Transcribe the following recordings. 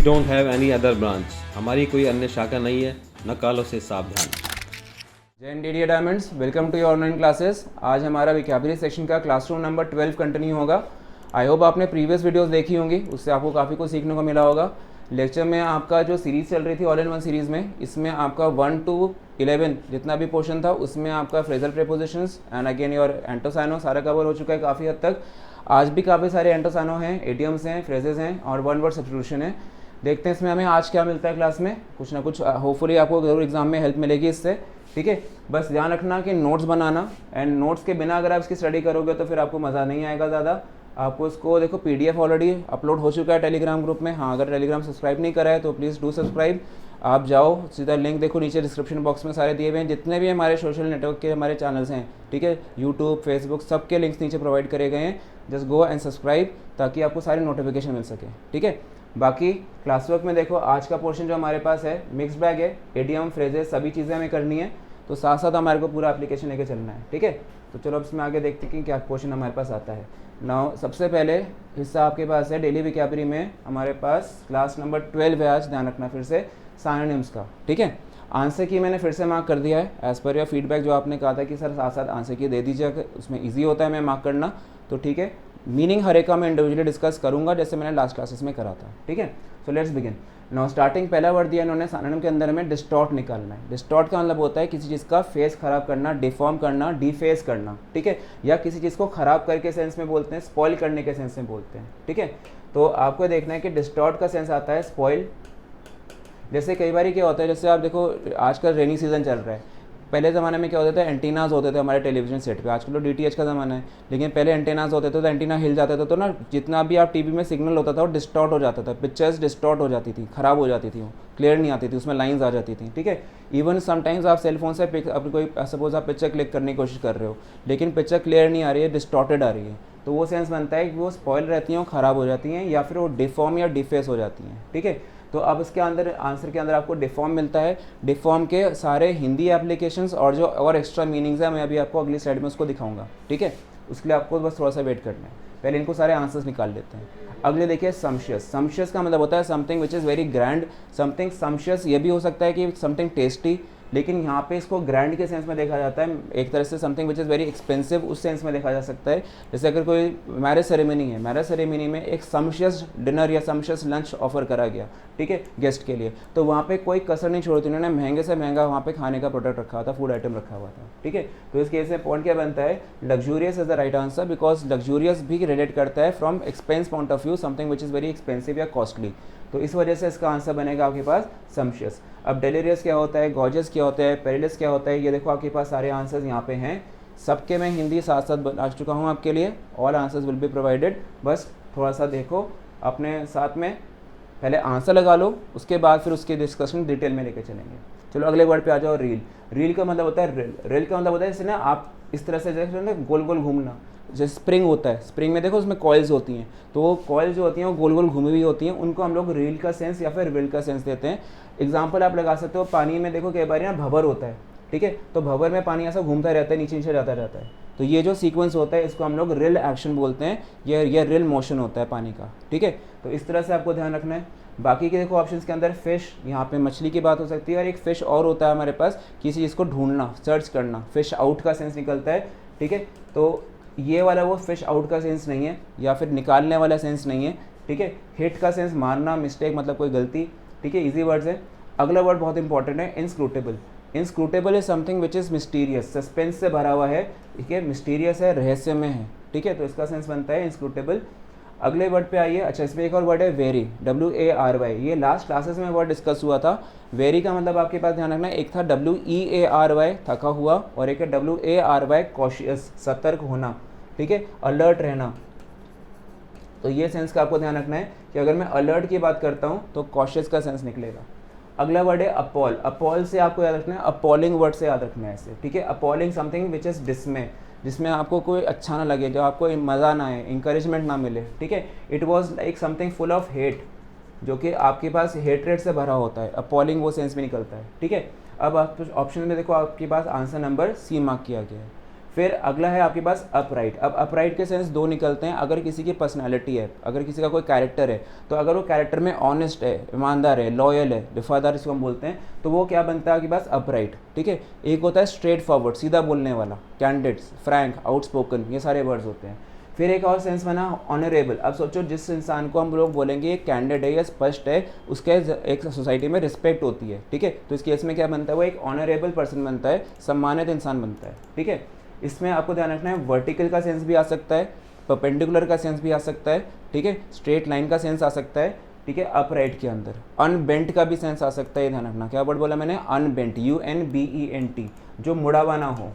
don't have any other branch. हमारी कोई अन्य शाखा नहीं है, न कालों से सावधान। जय India diamonds, welcome to your online classes. आज हमारा वोकैबुलरी सेक्शन का क्लासरूम नंबर 12 कंटिन्यू होगा। आई होप आपने प्रीवियस वीडियोस देखी होंगी, उससे आपको काफ़ी कुछ सीखने को मिला होगा। लेक्चर में आपका जो सीरीज़ चल रही थी ऑल इन वन सीरीज़ में, इसमें आपका 1 to 11 जितना भी पोर्शन था उसमें आपका phrasal prepositions and again your एंटोसाइनो सारा कवर हो चुका है काफ़ी हद तक। आज भी काफ़ी सारे एंटोसाइनो हैं, एडियम्स हैं, फ्रेजेस हैं और वन वर्ड सब्स्टिट्यूशन है। देखते हैं इसमें हमें आज क्या मिलता है क्लास में। कुछ ना कुछ होपफुली आपको ज़रूर एग्जाम में हेल्प मिलेगी इससे, ठीक है। बस ध्यान रखना कि नोट्स बनाना, एंड नोट्स के बिना अगर आप इसकी स्टडी करोगे तो फिर आपको मज़ा नहीं आएगा ज़्यादा। आपको इसको देखो पीडीएफ ऑलरेडी अपलोड हो चुका है टेलीग्राम ग्रुप में। हाँ, अगर टेलीग्राम सब्सक्राइब नहीं करा है तो प्लीज़ डू सब्सक्राइब। आप जाओ सीधा, लिंक देखो नीचे डिस्क्रिप्शन बॉक्स में सारे दिए हुए हैं, जितने भी हमारे सोशल नेटवर्क के हमारे चैनल्स हैं, ठीक है, यूट्यूब, फेसबुक, सबके लिंक्स नीचे प्रोवाइड करे गए हैं। जस्ट गो एंड सब्सक्राइब ताकि आपको सारी नोटिफिकेशन मिल सके, ठीक है। बाकी क्लास वर्क में देखो आज का पोर्शन जो हमारे पास है मिक्स बैग है, एडियम, फ्रेजेस, सभी चीज़ें हमें करनी है, तो साथ साथ हमारे को पूरा एप्लीकेशन लेके चलना है, ठीक है। तो चलो अब इसमें आगे देखते हैं कि क्या पोर्शन हमारे पास आता है। नाउ सबसे पहले हिस्सा आपके पास है डेली वोकैबुलरी में, हमारे पास क्लास नंबर 12 है आज, ध्यान रखना फिर से सिनोनिम्स का, ठीक है। आंसर की मैंने फिर से मार्क कर दिया है एज़ पर योर फीडबैक, जो आपने कहा था कि सर साथ साथ आंसर की दे दीजिए, उसमें ईजी होता है मैं मार्क करना, तो ठीक है। मीनिंग हर एक का मैं इंडिविजुअली डिस्कस करूंगा जैसे मैंने लास्ट क्लासेस में करा था, ठीक है। So let's begin. Now starting पहला वर्ड दिया इन्होंने सिनोनिम के अंदर में डिस्टॉर्ट निकालना है। डिस्टॉर्ट का मतलब होता है किसी चीज़ का फेस खराब करना, डिफॉर्म करना, डिफेस करना, ठीक है, या किसी चीज़ को खराब करके सेंस में बोलते हैं, स्पॉइल करने के सेंस में बोलते हैं, ठीक है। तो आपको देखना है कि डिस्टॉर्ट का सेंस आता है स्पॉइल। जैसे कई बार क्या होता है, जैसे आप देखो आजकल रेनी सीजन चल रहा है, पहले ज़माने में क्या होता था, एंटीनाज होते थे हमारे टेलीविजन सेट पे, आजकल तो डीटीएच का ज़माना है, लेकिन पहले एंटीनाज होते थे तो एंटीना हिल जाते थे, तो ना जितना भी आप टीवी में सिग्नल होता था वो डिस्टॉर्ट हो जाता था, पिक्चर्स डिस्टॉर्ट हो जाती थी, ख़राब हो जाती थी, वो क्लियर नहीं आती थी, उसमें लाइंस आ जाती थी, ठीक है। इवन समटाइम्स आप सेलफोन से अपनी कोई सपोज आप पिक्चर क्लिक करने की कोशिश कर रहे हो, लेकिन पिक्चर क्लियर नहीं आ रही है, डिस्टॉर्टेड आ रही है, तो वो सेंस बनता है कि वो स्पॉइल रहती हैं, ख़राब हो जाती हैं, या फिर वो डिफॉर्म या डिफेस हो जाती हैं, ठीक है। तो अब इसके अंदर आंसर के अंदर आपको डिफॉर्म मिलता है। डिफॉर्म के सारे हिंदी एप्लीकेशंस और जो और एक्स्ट्रा मीनिंग्स है मैं अभी आपको अगली स्लाइड में उसको दिखाऊंगा, ठीक है। उसके लिए आपको बस थोड़ा सा वेट करना है, पहले इनको सारे आंसर्स निकाल लेते हैं। अगले देखिए सम्शियस। सम्शियस का मतलब होता है something which is very grand, something sumptuous ये भी हो सकता है कि समथिंग टेस्टी, लेकिन यहाँ पे इसको ग्रैंड के सेंस में देखा जाता है, एक तरह से something which is very expensive उस सेंस में देखा जा सकता है। जैसे अगर कोई मैरिज सेरेमनी है, मैरिज सेरेमनी में एक सम्शियस डिनर या सम्शियस लंच ऑफर करा गया, ठीक है, गेस्ट के लिए, तो वहाँ पे कोई कसर नहीं छोड़ी थी, उन्होंने महंगे से महंगा वहाँ पे खाने का प्रोडक्ट रखा हुआ था, फूड आइटम रखा हुआ था, ठीक है। तो इस केस में पॉइंट क्या बनता है, luxurious is the right answer, because luxurious भी रिलेट करता है from expense point of view, something which is very expensive या कॉस्टली, तो इस वजह से इसका आंसर बनेगा आपके पास सम्शियस। अब डेलिरियस क्या होता है, गॉर्जियस क्या होता है, पेरिलस क्या होता है, ये देखो आपके पास सारे आंसर्स यहाँ पे हैं, सबके मैं हिंदी साथ साथ बता चुका हूँ आपके लिए, all answers will be provided. बस थोड़ा सा देखो अपने साथ में, पहले आंसर लगा लो, उसके बाद फिर उसकी डिस्कशन डिटेल में लेके चलेंगे। चलो अगले वर्ड पे आ जाओ, रील। रील का मतलब होता है रेल। रेल का मतलब होता है जैसे ना आप इस तरह से जैसे ना गोल गोल घूमना, जैसे स्प्रिंग होता है, स्प्रिंग में देखो उसमें कॉइल्स होती हैं, तो वो कॉइल्स जो होती हैं वो गोल गोल घूमी हुई होती हैं, उनको हम लोग रील का सेंस या फिर व्हील का सेंस देते हैं। एग्जाम्पल आप लगा सकते हो, पानी में देखो कई बार ना भंवर होता है, ठीक है, तो भंवर में पानी ऐसा घूमता रहता है, नीचे नीचे जाता रहता है, तो ये जो सीक्वेंस होता है इसको हम लोग रिल एक्शन बोलते हैं, ये रिल मोशन होता है पानी का, ठीक है। तो इस तरह से आपको ध्यान रखना है। बाकी के देखो ऑप्शंस के अंदर फिश, यहाँ पे मछली की बात हो सकती है, और एक फिश और होता है हमारे पास, किसी चीज़ को ढूंढना, सर्च करना, फिश आउट का सेंस निकलता है, ठीक है। तो ये वाला वो फिश आउट का सेंस नहीं है, या फिर निकालने वाला सेंस नहीं है, ठीक है। हिट का सेंस मारना, मिस्टेक मतलब कोई गलती, ठीक है, इजी वर्ड्स है। अगला वर्ड बहुत इंपॉर्टेंट है, inscrutable. Inscrutable is something which is mysterious, suspense से भरा हुआ है, ठीक है, मिस्टीरियस है, रहस्यमय है, ठीक है, तो इसका सेंस बनता है इनस्क्रूटेबल। अगले वर्ड पे आइए। अच्छा, इसमें एक और वर्ड है वेरी, WARY, ये लास्ट क्लासेस में वर्ड डिस्कस हुआ था। वेरी का मतलब आपके पास ध्यान रखना है, एक था WEARY थका हुआ, और एक है WARY कॉशियस, सतर्क होना, ठीक है, अलर्ट रहना। तो ये सेंस का आपको ध्यान रखना है कि अगर मैं अलर्ट की बात करता हूँ तो कॉशियस का सेंस निकलेगा। अगला वर्ड है अपॉल। अपॉल से आपको याद रखना है, अपॉलिंग वर्ड से याद रखना है ऐसे, ठीक है। अपॉलिंग समथिंग विच इज़ डिसमे, जिसमें आपको कोई अच्छा ना लगे, जो आपको मज़ा ना आए, इंकरेजमेंट ना मिले, ठीक है। It was like something full of hate, जो कि आपके पास हेटरेट से भरा होता है, अपॉलिंग वो सेंस में निकलता है, ठीक है। अब आप ऑप्शन में देखो आपके पास आंसर नंबर C मार्क किया गया है। फिर अगला है आपके पास अपराइट। अब अपराइट के सेंस दो निकलते हैं। अगर किसी की पर्सनालिटी है, अगर किसी का कोई कैरेक्टर है, तो अगर वो कैरेक्टर में ऑनेस्ट है, ईमानदार है, लॉयल है, वफादार इसको हम बोलते हैं, तो वो क्या बनता है आपके पास अपराइट। ठीक है, एक होता है स्ट्रेट फॉरवर्ड, सीधा बोलने वाला, कैंडिडेट्स, फ्रैंक, आउटस्पोकन, ये सारे वर्ड्स होते हैं। फिर एक और सेंस बना ऑनरेबल। अब सोचो जिस इंसान को हम लोग बोलेंगे एक कैंडिडेट है या स्पष्ट है, उसके एक सोसाइटी में रिस्पेक्ट होती है। ठीक है, तो इस केस में क्या बनता है, वो एक ऑनरेबल पर्सन बनता है, सम्मानित इंसान बनता है। ठीक है, इसमें आपको ध्यान रखना है वर्टिकल का सेंस भी आ सकता है, परपेंडिकुलर का सेंस भी आ सकता है। ठीक है, स्ट्रेट लाइन का सेंस आ सकता है। ठीक है, अपराइट के अंदर अनबेंट का भी सेंस आ सकता है, ध्यान रखना। क्या वर्ड बोला मैंने, अनबेंट, UNBENT, जो मुड़ा हुआ ना हो।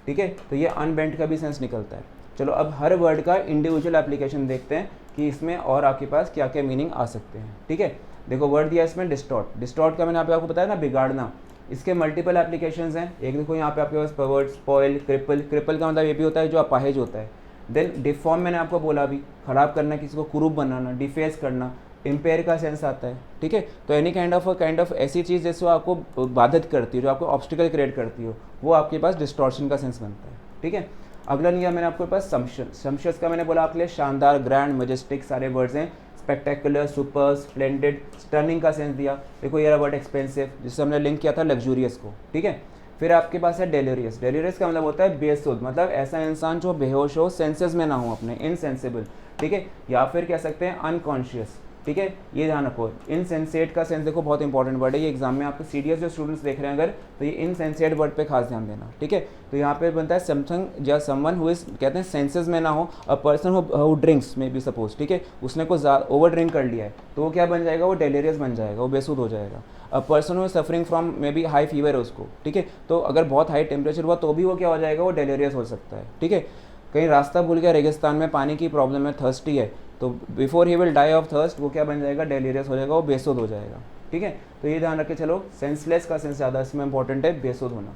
ठीक है, तो ये अनबेंट का भी सेंस निकलता है। चलो अब हर वर्ड का इंडिविजुअल एप्लीकेशन देखते हैं कि इसमें और आपके पास क्या क्या मीनिंग आ सकते हैं। ठीक है, देखो वर्ड दिया इसमें डिस्टॉर्ट। डिस्टॉर्ट का मैंने आपको बताया ना, बिगाड़ना। इसके मल्टीपल एप्लीकेशंस हैं। एक देखो यहाँ पे आपके पास परवर्ट, स्पॉइल, क्रिपल। क्रिपल का मतलब ये भी होता है जो अपाहिज होता है। देन डिफॉर्म मैंने आपको बोला अभी, खराब करना, किसी को कुरूप बनाना, डिफेस करना। इम्पेयर का सेंस आता है। ठीक है, तो एनी काइंड ऑफ ऐसी चीज़ जिसको आपको बाधित करती है, जो आपको ऑब्स्टिकल क्रिएट करती हो, वो आपके पास डिस्टॉर्शन का सेंस बनता है। ठीक है, अगला लिया मैंने आपके पास सम्पशन। सम्पशस का मैंने बोला आपके लिए शानदार, ग्रैंड, मजेस्टिक सारे वर्ड्स हैं। स्पेक्टेकुलर, सुपर, स्प्लेंडेड, स्टर्निंग का सेंस दिया। देखो ये वर्ड एक्सपेंसिव, जिससे हमने लिंक किया था लग्जूरियस को। ठीक है, फिर आपके पास है डेलिरियस। डेलिरियस का मतलब होता है बेसुध, मतलब ऐसा इंसान जो बेहोश हो, सेंसेस में ना हो अपने, इनसेंसिबल। ठीक है, या फिर कह सकते हैं अनकॉन्शियस। ठीक है, ये ध्यान रखो। इनसेंसेट का सेंस देखो बहुत इंपॉर्टेंट वर्ड है ये एग्जाम में आपको सीरियस जो स्टूडेंट्स देख रहे हैं अगर, तो ये इनसेंसेट वर्ड पे खास ध्यान देना। ठीक है, तो यहाँ पे बनता है समथिंग या समवन हु इज, कहते हैं सेंसेस में ना हो, अ पर्सन हु ड्रिंक्स में बी सपोज। ठीक है, उसने कुछ ओवर ड्रिंक कर लिया है, तो वो क्या बन जाएगा, वो डेलेरियस बन जाएगा, वो बेसुध हो जाएगा। अ person who is suffering from may be high fever है उसको। ठीक है, तो अगर बहुत हाई टेम्परेचर हुआ तो भी वो क्या हो जाएगा, वो डेलेरियस हो सकता है। ठीक है, कहीं रास्ता भूल गया, रेगिस्तान में पानी की प्रॉब्लम है, थर्स्टी है, तो before he will die of thirst, वो क्या बन जाएगा, डेलिरियस हो जाएगा, वो बेसुध हो जाएगा। ठीक है, तो ये ध्यान रख के चलो, सेंसलेस का सेंस ज़्यादा इसमें इंपॉर्टेंट है, बेसुध होना।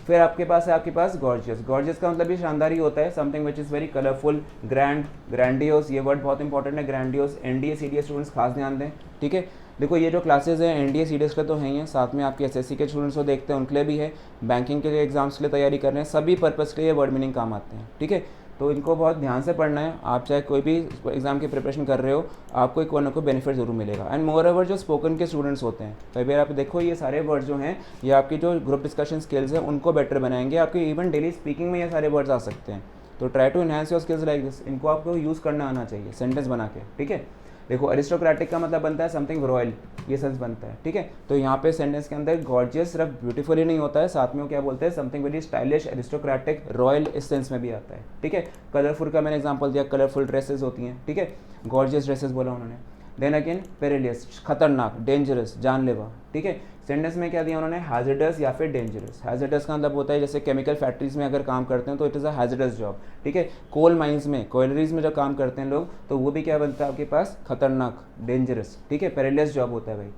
फिर आपके पास है आपके पास गॉर्जियस। गॉर्जियस का मतलब भी शानदार ही होता है, something which is very colourful, grand, grandiose. ये वर्ड बहुत इंपॉर्टेंट है, ग्रैंडियोस। NDA CDS स्टूडेंट्स खास ध्यान दें। ठीक है, देखो ये जो क्लासेज हैं NDA CDS के तो हैं ही, साथ में आपके SSC के स्टूडेंट्स को देखते हैं, उनके लिए भी है, बैंकिंग के लिए एग्जाम्स के लिए तैयारी कर रहे हैं, सभी पर्पज़ के लिए वर्ड मीनिंग काम आते हैं। ठीक है, तो इनको बहुत ध्यान से पढ़ना है। आप चाहे कोई भी एग्जाम की प्रिपरेशन कर रहे हो, आपको एक वन को बेनिफिट जरूर मिलेगा। एंड मोर ओवर जो स्पोकन के स्टूडेंट्स होते हैं, कई बार आप देखो ये सारे वर्ड्स जो हैं, ये आपकी जो ग्रुप डिस्कशन स्किल्स हैं उनको बेटर बनाएंगे। आपके इवन डेली स्पीकिंग में ये सारे वर्ड्स आ सकते हैं। तो try to enhance your skills like this. इनको आपको यूज़ करना आना चाहिए सेंटेंस बना के। ठीक है, देखो अरिस्टोक्रेटिक का मतलब बनता है समथिंग रॉयल, ये सेंस बनता है। ठीक है, तो यहाँ पे सेंटेंस के अंदर गॉर्जियस सिर्फ ब्यूटीफुल ही नहीं होता है, साथ में वो क्या बोलते हैं, something very stylish, aristocratic, royal, इस सेंस में भी आता है। ठीक है, कलरफुल का मैंने एग्जांपल दिया, कलरफुल ड्रेसेस होती हैं। ठीक है, गॉर्जियस ड्रेसेस बोला उन्होंने। देन अगेन पेरिलियस, खतरनाक, डेंजरस, जानलेवा। ठीक है, सेंटेंस में क्या दिया उन्होंने, हैजर्डस या फिर डेंजरस। हैजर्डस का मतलब होता है जैसे केमिकल फैक्ट्रीज में अगर काम करते हैं तो it is a hazardous job. ठीक है, कोल माइंस में, कोयलरीज में जब काम करते हैं लोग, तो वो भी क्या बनता है आपके पास, खतरनाक, डेंजरस। ठीक है, पेरिलियस जॉब होता है भाई।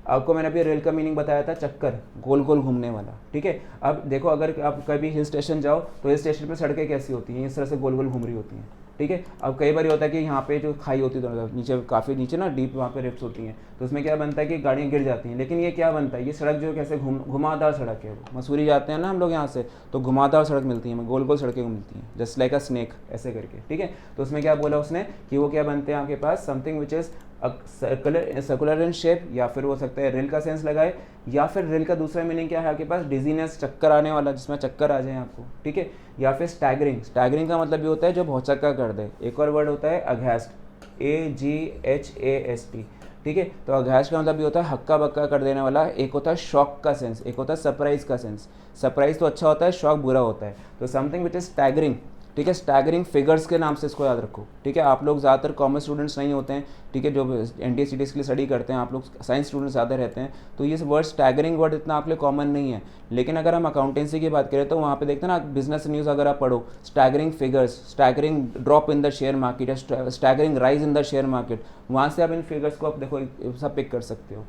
आपको मैंने अभी रेल का मीनिंग बताया था, चक्कर, गोल गोल घूमने वाला। ठीक है, अब देखो अगर आप कभी हिल स्टेशन जाओ तो हिल स्टेशन पर सड़कें कैसी होती हैं, इस तरह से गोल गोल घूम रही होती हैं। ठीक है, अब कई बार होता है कि यहाँ पे जो खाई होती है नीचे, काफ़ी नीचे ना डीप, वहाँ पे रिफ्ट्स होती हैं, तो उसमें क्या बनता है कि गाड़ियाँ गिर जाती हैं। लेकिन ये क्या बनता है, ये सड़क जो कैसे घुमावदार सड़क है। वो मसूरी जाते हैं ना हम लोग यहाँ से, तो घुमावदार सड़क मिलती है, गोल गोल सड़कें मिलती हैं, जस्ट लाइक अ स्नेक, ऐसे करके। ठीक है, तो उसमें क्या बोला उसने कि वो क्या बनते हैं आपके पास, something which is circular in shape, या फिर हो सकता है रेल का सेंस लगाए, या फिर रेल का दूसरा मीनिंग क्या है आपके पास, डिजीनेस, चक्कर आने वाला, जिसमें चक्कर आ जाए आपको। ठीक है, या फिर स्टैगरिंग। स्टैगरिंग का मतलब ये होता है जो भौचक्का कर दे। एक और वर्ड होता है अघैस्ट, AGHAST। ठीक है, तो अघैस्ट का मतलब ये होता है हक्का बक्का कर देने वाला। एक होता है शॉक का सेंस, एक होता है सरप्राइज का सेंस। सरप्राइज तो अच्छा होता है, शॉक बुरा होता है। तो समथिंग विच इज स्टैगरिंग। ठीक है, स्टैगरिंग फिगर्स के नाम से इसको याद रखो। ठीक है, आप लोग ज़्यादातर कॉमर्स स्टूडेंट्स नहीं होते हैं, ठीक है, जो NDA CDS के लिए स्टडी करते हैं, आप लोग साइंस स्टूडेंट्स ज़्यादा रहते हैं, तो ये वर्ड स्टैगरिंग वर्ड इतना आपके लिए कॉमन नहीं है। लेकिन अगर हम अकाउंटेंसी की बात करें तो वहाँ पे देखते हैं ना, बिजनेस न्यूज़ अगर आप पढ़ो, staggering figures, staggering drop in the share market या staggering rise in the share market, वहाँ से आप इन फिगर्स को आप देखो सब पिक कर सकते हो।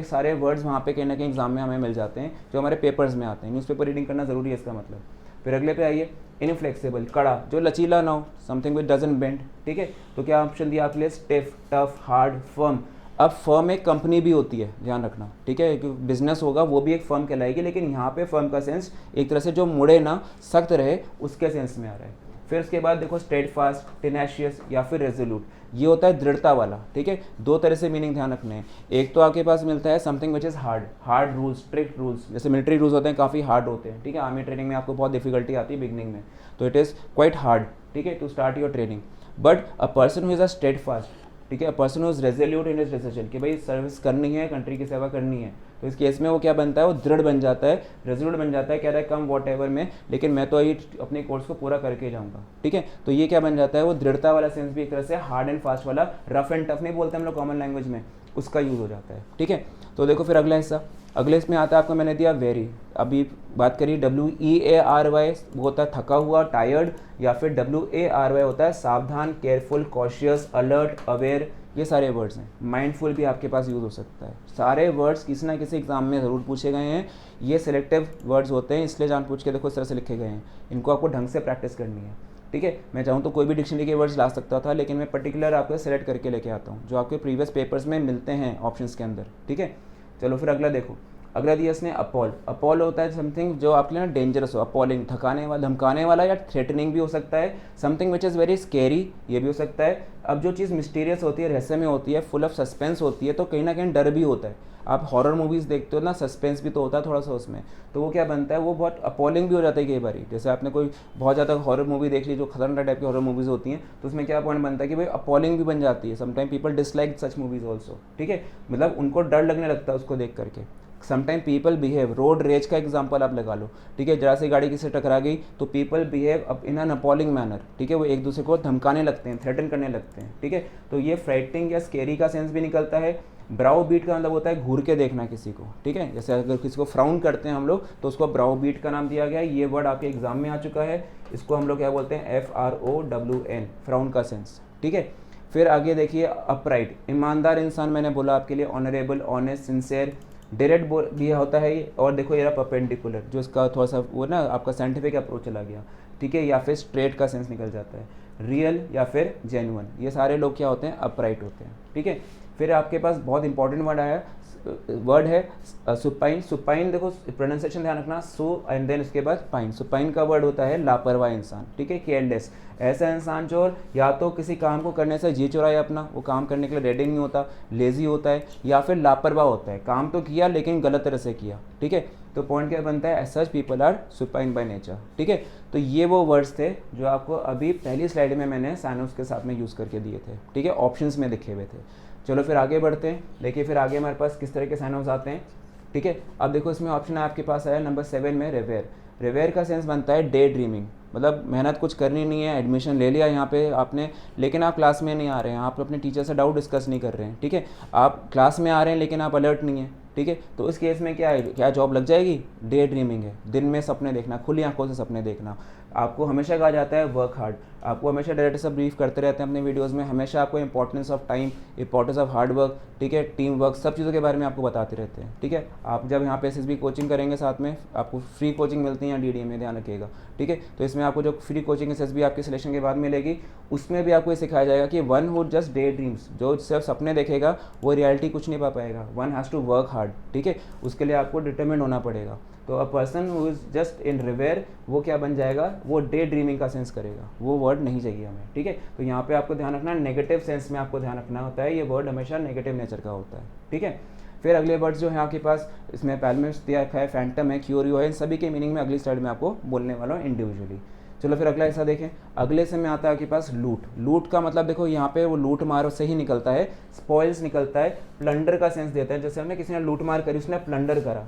सारे वर्ड्स वहाँ पे कहीं ना कहीं एग्जाम में हमें मिल जाते हैं, जो हमारे पेपर्स में आते हैं। न्यूज़पेपर रीडिंग करना ज़रूरी है इसका मतलब। फिर अगले पे आइए, इनफ्लेक्सिबल, कड़ा, जो लचीला ना हो, समथिंग विच डजंट बेंड। ठीक है, तो क्या ऑप्शन दिया आपके लिए, स्टिफ, टफ, हार्ड, फर्म। अब फर्म एक कंपनी भी होती है, ध्यान रखना, ठीक है, बिजनेस होगा वो भी एक फर्म कहलाएगी, लेकिन यहाँ पे फर्म का सेंस एक तरह से जो मुड़े ना, सख्त रहे, उसके सेंस में आ रहा है। फिर उसके बाद देखो स्टेड फास्ट, टेनेशियस या फिर रेजोल्यूट, ये होता है दृढ़ता वाला, ठीक है। दो तरह से मीनिंग ध्यान रखने हैं। एक तो आपके पास मिलता है something which is hard rules, strict rules, जैसे मिलिट्री रूल्स होते हैं काफ़ी हार्ड होते हैं, ठीक है। आर्मी ट्रेनिंग में आपको बहुत डिफिकल्टी आती है बिगनिंग में, तो इट इज़ क्वाइट हार्ड, ठीक है, to start your training. But a person who is a steadfast, ठीक है, a person who is resolute in his decision, कि भाई सर्विस करनी है, कंट्री की सेवा करनी है, तो इस केस में वो क्या बनता है, वो दृढ़ बन जाता है, रेजोल्यूट बन जाता है, कह रहा है कम वॉट एवर में, लेकिन मैं तो ये अपने कोर्स को पूरा करके जाऊंगा, ठीक है। तो ये क्या बन जाता है, वो दृढ़ता वाला सेंस भी एक तरह से हार्ड एंड फास्ट वाला, रफ एंड टफ नहीं बोलते हम लोग कॉमन लैंग्वेज में, उसका यूज हो जाता है, ठीक है। तो देखो फिर अगला हिस्सा, अगले इसमें आता है आपको, मैंने दिया वेरी, अभी बात करिए WEARY, वो होता है थका हुआ, टायर्ड, या फिर WARY होता है सावधान, केयरफुल, कॉशियस, अलर्ट, अवेयर, ये सारे वर्ड्स हैं। माइंडफुल भी आपके पास यूज़ हो सकता है। सारे वर्ड्स किसी ना किसी एग्जाम में ज़रूर पूछे गए हैं, ये सिलेक्टिव वर्ड्स होते हैं, इसलिए जान पूछ के देखो इस तरह से लिखे गए हैं, इनको आपको ढंग से प्रैक्टिस करनी है, ठीक है। मैं चाहूँ तो कोई भी डिक्शनरी के वर्ड्स ला सकता था, लेकिन मैं पर्टिकुलर आपको सेलेक्ट करके लेके आता हूँ जो आपके प्रीवियस पेपर्स में मिलते हैं ऑप्शंस के अंदर, ठीक है। चलो फिर अगला देखो, अगला दिया इसने अपॉल। अपॉल होता है समथिंग जो आपके लिए ना डेंजरस हो, अपॉलिंग, थकाने वाला, धमकाने वाला, या थ्रेटनिंग भी हो सकता है, something which is very scary, ये भी हो सकता है। अब जो चीज़ मिस्टीरियस होती है, रहस्यमय होती है, फुल ऑफ सस्पेंस होती है, तो कहीं ना कहीं डर भी होता है। आप हॉरर मूवीज़ देखते हो ना, सस्पेंस भी तो होता है थोड़ा सा उसमें, तो वो क्या बनता है, वो बहुत अपॉलिंग भी हो जाता है कई बार। जैसे आपने कोई बहुत ज़्यादा हॉरर मूवी देख ली, जो खतरनाक टाइप की हॉरर मूवीज़ होती हैं, तो उसमें क्या पॉइंट बनता है कि भाई अपॉलिंग भी बन जाती है, समटाइम पीपल डिसलाइक सच मूवीज़ ऑल्सो, ठीक है, मतलब उनको डर लगने लगता है उसको देख करके। Sometime people behave, road rage का एग्जांपल आप लगा लो, ठीक है, जरा सी गाड़ी किसी से टकरा गई तो people behave in an appalling manner, ठीक है, वो एक दूसरे को धमकाने लगते हैं, थ्रेटन करने लगते हैं, ठीक है। तो ये फ्राइटनिंग या स्केरी का सेंस भी निकलता है। ब्राउ बीट का मतलब होता है घूर के देखना किसी को, ठीक है, जैसे अगर किसी को फ्राउन करते हैं हम लोग तो उसको ब्राउ बीट का नाम दिया गया है। ये वर्ड आपके एग्जाम में आ चुका है, इसको हम लोग क्या बोलते हैं, FROWN, फ्राउन का सेंस, ठीक है। फिर आगे देखिए अपराइट, ईमानदार इंसान, मैंने बोला आपके लिए, ऑनरेबल, ऑनेस्ट, सिंसियर, डायरेक्ट भी होता है ये। और देखो ये रहा परपेंडिकुलर, जो इसका थोड़ा सा वो ना आपका साइंटिफिक अप्रोच चला गया, ठीक है, या फिर स्ट्रेट का सेंस निकल जाता है, रियल या फिर जेन्युइन, ये सारे लोग क्या होते हैं, अपराइट होते हैं, ठीक है। फिर आपके पास बहुत इंपॉर्टेंट वर्ड है सुपाइन। सुपाइन देखो प्रोनाउंसिएशन ध्यान रखना, सु एंड देन उसके बाद पाइन। सुपाइन का वर्ड होता है लापरवाह इंसान, ठीक है, केयरलेस, ऐसा इंसान जो या तो किसी काम को करने से जी चुराए अपना, वो काम करने के लिए रेडी नहीं होता, लेजी होता है, या फिर लापरवाह होता है, काम तो किया लेकिन गलत तरह से किया, ठीक है। तो पॉइंट क्या बनता है, such people are supine by nature, ठीक है। तो ये वो वर्ड्स थे जो आपको अभी पहली स्लाइड में मैंने साइनोस के साथ में यूज़ करके दिए थे, ठीक है, ऑप्शंस में लिखे हुए थे। चलो फिर आगे बढ़ते हैं, देखिए फिर आगे हमारे पास किस तरह के साइनोस आते हैं, ठीक है। अब देखो इसमें ऑप्शन आपके पास आया नंबर 7 में रिवेयर। रिवेयर का सेंस बनता है डे ड्रीमिंग, मतलब मेहनत कुछ करनी नहीं है, एडमिशन ले लिया यहाँ पे आपने, लेकिन आप क्लास में नहीं आ रहे हैं, आप अपने टीचर से डाउट डिस्कस नहीं कर रहे हैं, ठीक है, आप क्लास में आ रहे हैं लेकिन आप अलर्ट नहीं है, ठीक है। तो इस केस में क्या है, क्या जॉब लग जाएगी, डे ड्रीमिंग है, दिन में सपने देखना, खुली आंखों से सपने देखना। आपको हमेशा कहा जाता है वर्क हार्ड, आपको हमेशा डायरेक्टर साहब ब्रीफ करते रहते हैं अपने वीडियोस में, हमेशा आपको importance of time, importance of hard work, ठीक है, टीम वर्क, सब चीज़ों के बारे में आपको बताते रहते हैं, ठीक है। आप जब यहाँ पे SSB कोचिंग करेंगे, साथ में आपको फ्री कोचिंग मिलती है DDA में, ध्यान रखिएगा, ठीक है। तो इसमें आपको जो फ्री कोचिंग SSB आपके सिलेक्शन के बाद मिलेगी, उसमें भी आपको ये सिखाया जाएगा कि one who just day dreams, जो सिर्फ सपने देखेगा वो रियलिटी कुछ नहीं पा पाएगा, one has to work hard, ठीक है, उसके लिए आपको डिटरमिन्ड होना पड़ेगा। तो a person who is just in reverie, वो क्या बन जाएगा, वो डे ड्रीमिंग का सेंस करेगा, वो वर्ड नहीं चाहिए हमें, ठीक है। तो यहाँ पे आपको ध्यान रखना, नेगेटिव सेंस में आपको ध्यान रखना होता है, ये वर्ड हमेशा नेगेटिव नेचर का होता है, ठीक है। फिर अगले वर्ड्स जो है आपके पास, इसमें पहले में दिया रखा है फैंटम है, क्यूरियो है, इन सभी के मीनिंग में अगली स्लाइड में आपको बोलने वाला हूँ इंडिविजुअली। चलो फिर अगला ऐसा देखें, अगले से में आता है आपके पास लूट। लूट का मतलब देखो यहाँ पे वो लूट मार से ही निकलता है, स्पॉइल्स निकलता है, प्लंडर का सेंस देता है, जैसे हमने किसी ने लूट मार करी, उसने प्लंडर करा,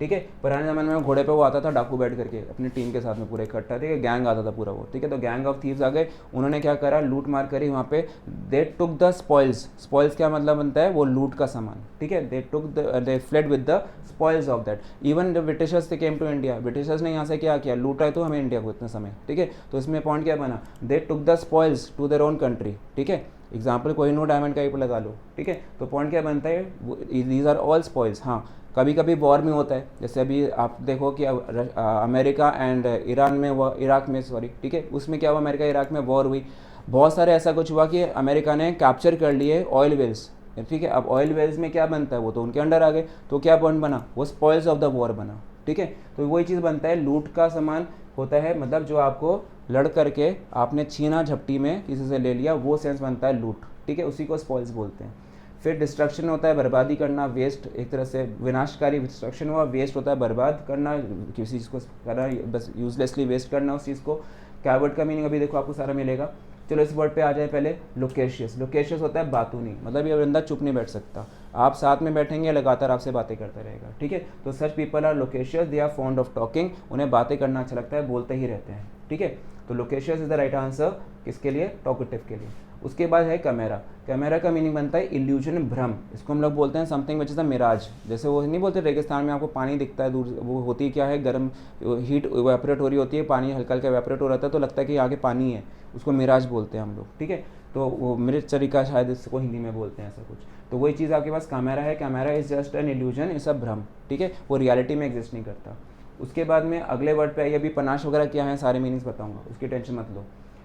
ठीक है। पुराने ज़माने में घोड़े पे वो आता था डाकू बैठ करके अपनी टीम के साथ में पूरा इकट्ठा, ठीक है, गैंग आता था पूरा वो, ठीक है। तो गैंग ऑफ थीव्स आ गए, उन्होंने क्या करा, लूट मार करी वहाँ पे, दे टुक द स्पॉइल्स। स्पॉइल्स क्या मतलब बनता है, वो लूट का सामान, ठीक है, they fled with the spoils of that. Even the Britishers they came to India, Britishers ने यहाँ से क्या किया, लूटा है तो हमें इंडिया को इतने समय, ठीक है। तो इसमें पॉइंट क्या बना, they took the spoils to their own country, ठीक है। एग्जाम्पल कोहिनूर डायमंड का ही लगा लो, ठीक है। तो पॉइंट क्या बनता है, दीज आर ऑल स्पॉइल्स। हाँ, कभी कभी वॉर में होता है, जैसे अभी आप देखो कि अमेरिका एंड ईरान में, इराक में सॉरी, ठीक है, उसमें क्या हुआ, अमेरिका इराक में वॉर हुई, बहुत सारे ऐसा कुछ हुआ कि अमेरिका ने कैप्चर कर लिए ऑयल वेल्स, ठीक है। अब ऑयल वेल्स में क्या बनता है, वो तो उनके अंडर आ गए, तो क्या पॉइंट बना, वो स्पॉइल्स ऑफ द वॉर बना, ठीक है। तो वही चीज़ बनता है, लूट का सामान होता है, मतलब जो आपको लड़ करके आपने छीना झपटी में किसी से ले लिया, वो सेंस बनता है लूट, ठीक है, उसी को स्पॉइल्स बोलते हैं। फिर डिस्ट्रक्शन होता है बर्बादी करना, वेस्ट, एक तरह से विनाशकारी डिस्ट्रक्शन हुआ, वेस्ट होता है बर्बाद करना, किसी चीज़ को करना, बस यूजलेसली वेस्ट करना उस चीज़ को। कैवर्ड का मीनिंग अभी देखो आपको सारा मिलेगा। चलो इस वर्ड पे आ जाए पहले, लोकेशियस। लोकेशियस होता है बातूनी, मतलब ये बंदा चुप नहीं बैठ सकता, आप साथ में बैठेंगे लगातार आपसे बातें करता रहेगा, ठीक है। तो such people are loquacious, they are fond of talking, उन्हें बातें करना अच्छा लगता है, बोलते ही रहते हैं, ठीक है। तो loquacious is the right answer, किसके लिए, टॉकेटिव के लिए। उसके बाद है कैमेरा। कैमेरा का मीनिंग बनता है इल्यूजन, भ्रम, इसको हम लोग बोलते हैं something which is a mirage. जैसे वो नहीं बोलते रेगिस्तान में आपको पानी दिखता है दूर, वो होती है क्या है, गर्म हीट इवेपोरेट हो रही होती है, पानी हल्का हल्का इवेपोरेट हो रहा था तो लगता है कि आगे पानी है, उसको मिराज बोलते हैं हम लोग, ठीक है। तो वो मिर्च तरीका शायद इसको हिंदी में बोलते हैं ऐसा कुछ। तो वही चीज़ आपके पास कैमेरा है, camera is just an illusion, is a भ्रम, ठीक है, वो रियलिटी में एग्जिस्ट नहीं करता। उसके बाद में अगले वर्ड पे आइए, अभी पनाश वगैरह क्या है सारे मीनिंग्स बताऊंगा, उसकी टेंशन मत लो।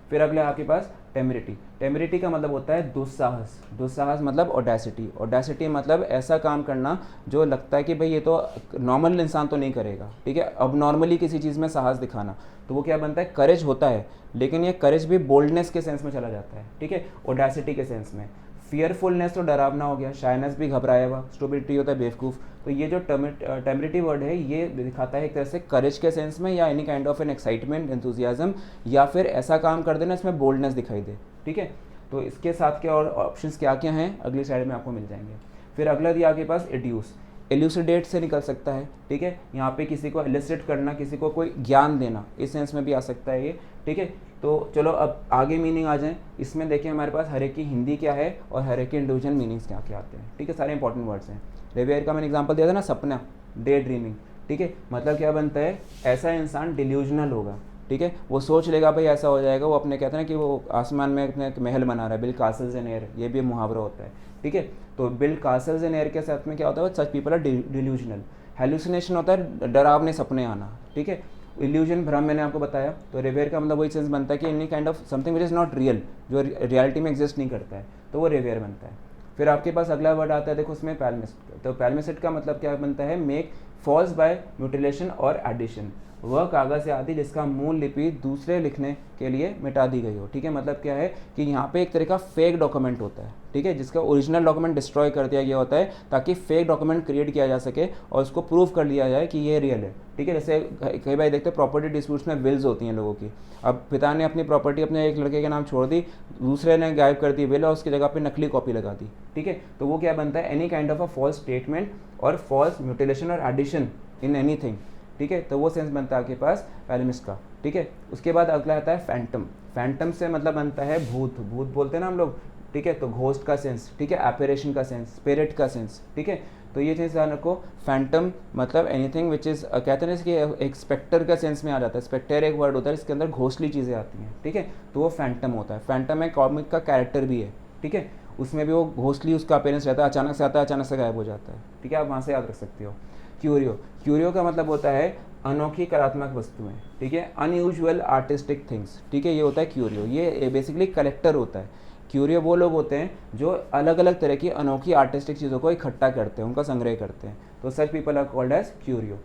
फिर अगले आपके पास टेमरिटी। टेमरिटी का मतलब होता है दुस्साहस। दुस्साहस मतलब ऑडेसिटी। ऑडेसिटी मतलब ऐसा काम करना जो लगता है कि भाई ये तो नॉर्मल इंसान तो नहीं करेगा, ठीक है, अब नॉर्मली किसी चीज़ में साहस दिखाना, तो वो क्या बनता है, करेज होता है, लेकिन ये करेज भी बोल्डनेस के सेंस में चला जाता है, ठीक है, ऑडेसिटी के सेंस में। फियरफुलनेस तो डरावना हो गया, शाइनेस भी घबराया हुआ, स्टूपिडिटी होता है बेवकूफ़। तो ये जो टेमरिटी वर्ड है ये दिखाता है एक तरह से करेज के सेंस में, या any kind of an excitement, enthusiasm, या फिर ऐसा काम कर देना इसमें बोल्डनेस दिखाई दे, ठीक है। तो इसके साथ के और ऑप्शंस क्या क्या हैं अगली स्लाइड में आपको मिल जाएंगे। फिर अगला दिया आपके पास एड्यूस। एल्यूसिडेट से निकल सकता है, ठीक है, यहाँ पे किसी को एलिसिट करना, किसी को कोई ज्ञान देना, इस सेंस में भी आ सकता है ये, ठीक है। तो चलो अब आगे मीनिंग आ जाएं। इसमें देखिए हमारे पास हर एक की हिंदी क्या है और हर एक के इंडिविजुअल मीनिंग्स क्या क्या आते हैं, ठीक है, सारे इंपॉर्टेंट वर्ड्स हैं। रेवियर का मैंने एग्जांपल दिया था ना, सपना, डे ड्रीमिंग, ठीक है, मतलब क्या बनता है, ऐसा इंसान डिल्यूजनल होगा, ठीक है, वो सोच लेगा भाई ऐसा हो जाएगा, वो अपने कहते हैं कि वो आसमान में अपने एक महल बना रहा है, बिल्ड कासल्स इन एयर, ये भी मुहावरा होता है, ठीक है। तो बिल्ड कासल्स इन एयर के साथ में क्या होता है, such people are delusional. Hallucination होता है डरावने सपने आना, ठीक है। इल्यूजन, भ्रम, मैंने आपको बताया। तो रेवियर का मतलब वही सेंस बनता है कि any kind of something which is not real, जो रियलिटी में एग्जिस्ट नहीं करता है, तो वो रेवियर बनता है। फिर आपके पास अगला वर्ड आता है, देखो उसमें पैल्मिस्ट। तो पैल्मिस्ट का मतलब क्या बनता है, मेक फॉल्स बाय म्यूटिलेशन और एडिशन, वह कागज़ से आती जिसका मूल लिपि दूसरे लिखने के लिए मिटा दी गई हो, ठीक है। मतलब क्या है कि यहाँ पे एक तरह का फेक डॉक्यूमेंट होता है, ठीक है, जिसका ओरिजिनल डॉक्यूमेंट डिस्ट्रॉय कर दिया गया होता है ताकि फेक डॉक्यूमेंट क्रिएट किया जा सके और उसको प्रूव कर लिया जाए कि ये रियल है, ठीक है। जैसे कई बार देखते हैं प्रॉपर्टी डिस्प्यूट्स में विल्स होती हैं लोगों की, अब पिता ने अपनी प्रॉपर्टी अपने एक लड़के के नाम छोड़ दी, दूसरे ने गायब कर दी विल और उसकी जगह पे नकली कॉपी लगा दी, ठीक है। तो वो क्या बनता है, any kind of a false statement और फॉल्स म्यूटिलेशन और एडिशन इन एनीथिंग, ठीक है। तो वो सेंस बनता है आपके पास पैल्मिस्ट का, ठीक है। उसके बाद अगला आता है फैंटम। फैंटम से मतलब बनता है भूत, भूत बोलते हैं ना हम लोग, ठीक है। तो घोस्ट का सेंस, ठीक है, एपरेशन का सेंस, स्पिरिट का सेंस, ठीक है। तो ये चीज़ ध्यान रखो, फैंटम मतलब एनीथिंग विच इज़, कहते हैं कि एक स्पेक्टर का सेंस में आ जाता है, स्पेक्टर एक वर्ड होता है जिसके अंदर घोस्टली चीज़ें आती हैं, ठीक है। तो वो फैंटम होता है। फैंटम एक कॉमिक का कैरेक्टर भी है, ठीक है, उसमें भी वो घोस्टली उसका अपीयरेंस रहता है, अचानक से आता है, अचानक से गायब हो जाता है, ठीक है, आप वहाँ से याद रख सकते हो। क्यूरियो, क्यूरियो का मतलब होता है अनोखी कलात्मक वस्तुएं, ठीक है, अनयूजुअल आर्टिस्टिक थिंग्स, ठीक है, ये होता है क्यूरियो, ये बेसिकली कलेक्टर होता है। क्यूरियो वो लोग होते हैं जो अलग अलग तरह की अनोखी आर्टिस्टिक चीज़ों को इकट्ठा करते हैं, उनका संग्रह करते हैं, तो such people are called as curio.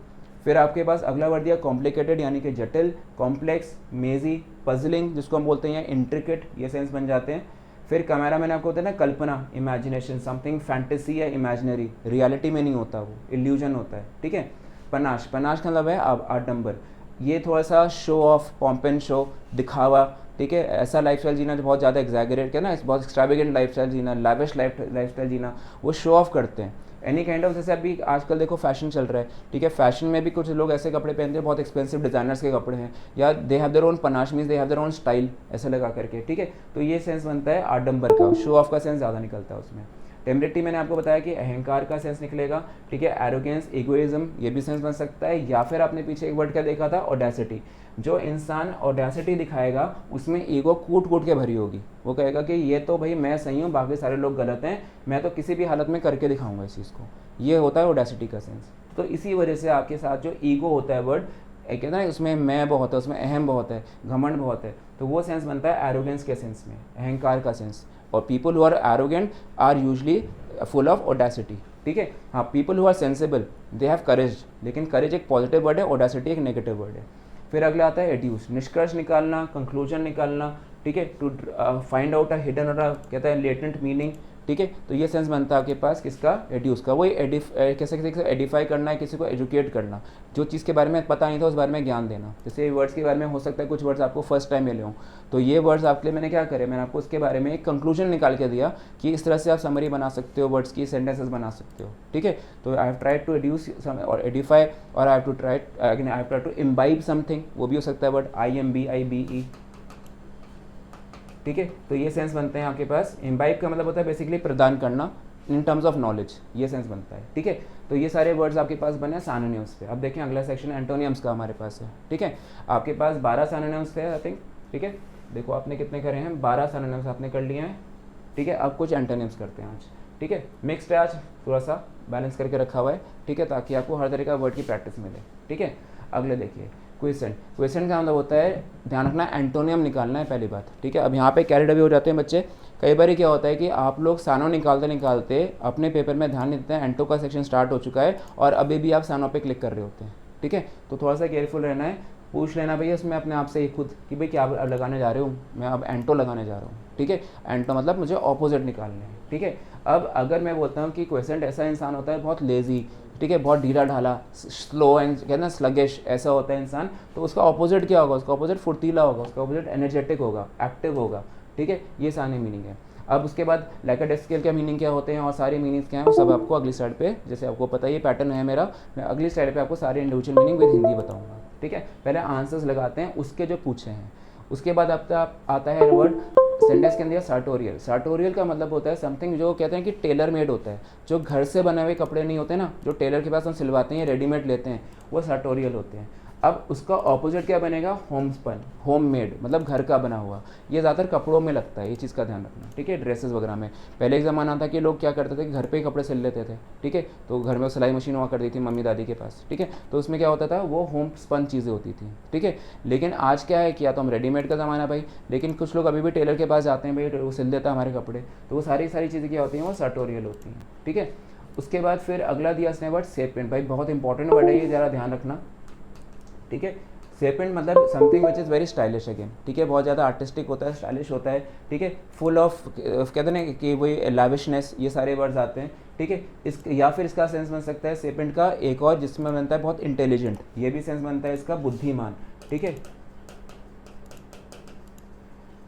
फिर आपके पास अगला वर्ड दिया कॉम्प्लिकेटेड, यानी कि जटिल, कॉम्प्लेक्स, मेजी, पजलिंग, जिसको हम बोलते हैं इंट्रिकेट, ये सेंस बन जाते हैं। फिर कैमरा मैंने आपको बताया ना, कल्पना, इमेजिनेशन, समथिंग फैंटेसी या इमेजिनरी, रियलिटी में नहीं होता, वो इल्यूजन होता है, ठीक है। पनाश, पनाश का मतलब है आडंबर, ये थोड़ा सा show off, pomp and show, दिखावा, ठीक है, ऐसा लाइफस्टाइल जीना जो बहुत ज़्यादा एग्जैगरेट किया ना, बहुत एक्सट्रावेगेंट लाइफस्टाइल जीना, लैविश लाइफस्टाइल जीना, वो शो ऑफ करते हैं। एनी काइंड ऑफ, जैसे अभी आजकल देखो फैशन चल रहा है, ठीक है, फैशन में भी कुछ लोग ऐसे कपड़े पहनते हैं, बहुत एक्सपेंसिव डिज़ाइनर्स के कपड़े हैं, या they have their own panache, means they have their own style, ऐसे लगा करके, ठीक है। तो ये सेंस बनता है आडंबर का, शो ऑफ का सेंस ज़्यादा निकलता है उसमें। टेम्परेटी मैंने आपको बताया कि अहंकार का सेंस निकलेगा, ठीक है, एरोगेंस, इगोइज्म, ये भी सेंस बन सकता है। या फिर आपने पीछे एक वर्ड क्या देखा था, ऑडेसिटी, जो इंसान ऑडेसिटी दिखाएगा उसमें ईगो कूट कूट के भरी होगी, वो कहेगा कि ये तो भाई मैं सही हूँ, बाकी सारे लोग गलत हैं, मैं तो किसी भी हालत में करके दिखाऊंगा इस चीज़ को, ये होता है ऑडेसिटी का सेंस। तो इसी वजह से आपके साथ जो ईगो होता है वर्ड, एक कहता है उसमें मैं बहुत है, उसमें अहम बहुत है, घमंड बहुत है, तो वो सेंस बनता है एरोगेंस के सेंस में, अहंकार का सेंस। और people who are arrogant are usually full of audacity, ठीक है। हाँ, people who are sensible they have courage, लेकिन करेज एक पॉजिटिव वर्ड है, ऑडेसिटी एक नेगेटिव वर्ड है। फिर अगला आता है एड्यूस, निष्कर्ष निकालना, कंक्लूजन निकालना, ठीक है। To find out a hidden और कहता है लेटेंट मीनिंग, ठीक है। तो ये सेंस बनता है आपके पास किसका, एड्यूस का। वही कैसे किसी को एडिफाई करना है, किसी को एजुकेट करना, जो चीज़ के बारे में पता नहीं था उस बारे में ज्ञान देना। जैसे वर्ड्स के बारे में हो सकता है कुछ वर्ड्स आपको फर्स्ट टाइम मिले हों, तो ये वर्ड्स आपके लिए मैंने क्या करे, मैंने आपको उसके बारे में एक कंक्लूजन निकाल के दिया कि इस तरह से आप समरी बना सकते हो, वर्ड्स की सेंटेंसेस बना सकते हो, ठीक है। तो I have tried to educe और एडिफाई, और I have tried to imbibe something, वो भी हो सकता है वर्ड IMBIBE, ठीक है। तो ये सेंस बनते हैं आपके पास। इम्बाइब का मतलब होता है बेसिकली प्रदान करना इन टर्म्स ऑफ नॉलेज, ये सेंस बनता है, ठीक है। तो ये सारे वर्ड्स आपके पास बने सिनोनिम्स पे। अब देखें अगला सेक्शन एंटोनियम्स का हमारे पास है, ठीक है। आपके पास 12 सिनोनिम्स थे आई थिंक, ठीक है। देखो आपने कितने करे हैं, 12 सिनोनिम्स आपने कर लिए हैं, ठीक है। अब कुछ एंटोनिम्स करते हैं आज, ठीक है। मिक्स्ड है आज, थोड़ा सा बैलेंस करके रखा हुआ है, ठीक है, ताकि आपको हर तरह का वर्ड की प्रैक्टिस मिले, ठीक है। अगले देखिए क्वेश्चन, क्वेश्चन का मतलब होता है ध्यान रखना एंटोनियम निकालना है पहली बात, ठीक है। अब यहाँ पे कैरिड अवे हो जाते हैं बच्चे। कई बार क्या होता है कि आप लोग सानो निकालते निकालते अपने पेपर में ध्यान नहीं देते हैं, एंटो का सेक्शन स्टार्ट हो चुका है और अभी भी आप सानो पे क्लिक कर रहे होते हैं, ठीक है। तो थोड़ा सा केयरफुल रहना है, पूछ लेना भैया इसमें अपने आप से ही खुद कि भाई क्या अब लगाने जा रहे हो, मैं अब एंटो लगाने जा रहा हूँ, ठीक है। एंटो मतलब मुझे ऑपोजिट निकालने हैं, ठीक है। अब अगर मैं बोलता हूँ कि क्वेश्चन ऐसा इंसान होता है बहुत लेजी, ठीक है, बहुत ढीला ढाला, स्लो एंड कहते हैं स्लगिश, ऐसा होता है इंसान, तो उसका ऑपोजिट क्या होगा, उसका ऑपोजिट फुर्तीला होगा, उसका ऑपोजिट एनर्जेटिक होगा, एक्टिव होगा, ठीक है। ये सारे मीनिंग है। अब उसके बाद लाइक अ डेस्क स्केल के मीनिंग क्या होते हैं और सारे मीनिंग्स क्या हैं वो सब आपको अगली स्लाइड पे, जैसे आपको पता ये पैटर्न है मेरा, मैं अगली स्लाइड पे आपको सारे इंडिविजुअल मीनिंग विद हिंदी बताऊंगा, ठीक है। पहले आंसर्स लगाते हैं उसके जो पूछे हैं, उसके बाद आता है वर्ड सेंटेंस के अंदर सार्टोरियल। सार्टोरियल का मतलब होता है समथिंग जो कहते हैं कि टेलर मेड होता है, जो घर से बने हुए कपड़े नहीं होते ना, जो टेलर के पास हम सिलवाते हैं, रेडीमेड लेते हैं, वो सार्टोरियल होते हैं। अब उसका ऑपोजिट क्या बनेगा, होमस्पन, होम मेड मतलब घर का बना हुआ। ये ज़्यादातर कपड़ों में लगता है, ये चीज़ का ध्यान रखना, ठीक है। ड्रेसेस वगैरह में पहले एक ज़माना था कि लोग क्या करते थे कि घर पे ही कपड़े सिल लेते थे, ठीक है। तो घर में सिलाई मशीन हुआ करती थी मम्मी दादी के पास, ठीक है। तो उसमें क्या होता था, वो होम स्पन चीज़ें होती थी, ठीक है। लेकिन आज क्या है, किया तो हम रेडीमेड का ज़माना भाई, लेकिन कुछ लोग अभी भी टेलर के पास जाते हैं, भाई वो सिल देता है हमारे कपड़े, तो वो सारी चीज़ें क्या होती हैं, वो सार्टोरियल होती हैं, ठीक है। उसके बाद फिर अगला दिया इसने वर्ड सेपिएंट, भाई बहुत इंपॉर्टेंट वर्ड है ये, ज़रा ध्यान रखना, ठीक है। सेपिएंट मतलब something which is very stylish again, ठीक है, बहुत ज़्यादा आर्टिस्टिक होता है, स्टाइलिश होता है, ठीक है। फुल ऑफ कहते हैं ना कि वही लैविशनेस, ये सारे वर्ड्स आते हैं, ठीक है। इस या फिर इसका सेंस बन सकता है सेपिएंट का एक और जिसमें बनता है बहुत इंटेलिजेंट, ये भी सेंस बनता है इसका बुद्धिमान, ठीक है,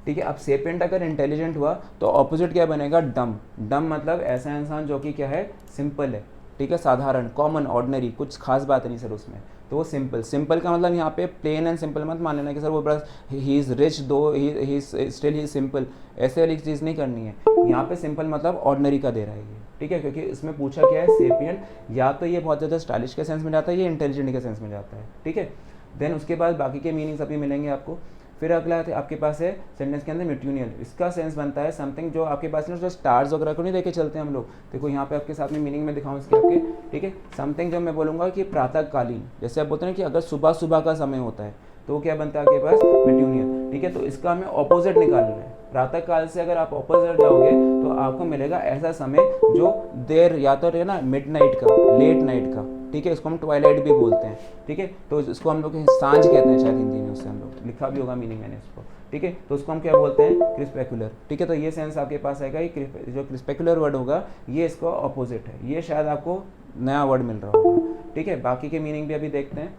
ठीक है। अब सेपिएंट अगर इंटेलिजेंट हुआ तो ऑपोजिट क्या बनेगा, डम। डम मतलब ऐसा इंसान जो कि क्या है, सिंपल है, ठीक है, साधारण, कॉमन, ऑर्डिनरी, कुछ खास बात नहीं सर उसमें, तो वो सिंपल। सिंपल का मतलब यहाँ पे प्लेन एंड सिंपल मत मान लेना कि सर वो बड़ा ही इज़ रिच दो ही स्टिल ही सिंपल, ऐसे वाली चीज़ नहीं करनी है। यहाँ पे सिंपल मतलब ऑर्डिनरी का दे रहा है ये, ठीक है, क्योंकि इसमें पूछा क्या है सेपिएंट, या तो ये बहुत ज़्यादा स्टाइलिश के सेंस में जाता है, ये इंटेलिजेंट के सेंस में जाता है, ठीक है। देन उसके बाद बाकी के मीनिंग्स अभी मिलेंगे आपको। फिर अगला आपके पास है सेंटेंस के अंदर मेट्यूनियल, इसका सेंस बनता है समथिंग जो आपके पास ना जो स्टार्स वगैरह को नहीं देखे चलते हम लोग, देखो यहाँ पे आपके साथ में मीनिंग में दिखाऊँ इसके आपके, ठीक है। समथिंग जो मैं बोलूँगा कि प्रातःकालीन, जैसे आप बोलते हैं कि अगर सुबह सुबह का समय होता है तो वो क्या बनता है आपके पास, मेट्यूनियल, ठीक है। तो इसका हमें ऑपोजिट निकालना है, प्रातः काल से अगर आप ऑपोजिट जाओगे तो आपको मिलेगा ऐसा समय जो देर या तो है ना मिडनाइट का, लेट नाइट का, ठीक है, इसको हम ट्वाइलाइट भी बोलते हैं, ठीक है। तो इसको हम लोग सांझ कहते हैं शायद हिंदी में, उससे हम लोग लिखा भी होगा मीनिंग मैंने इसको, ठीक है। तो उसको हम क्या बोलते हैं, क्रिस्पेकुलर, ठीक है। तो ये सेंस आपके पास आएगा, जो क्रिस्पेकुलर वर्ड होगा ये इसका ऑपोजिट है, ये शायद आपको नया वर्ड मिल रहा होगा, ठीक है। बाकी के मीनिंग भी अभी देखते हैं।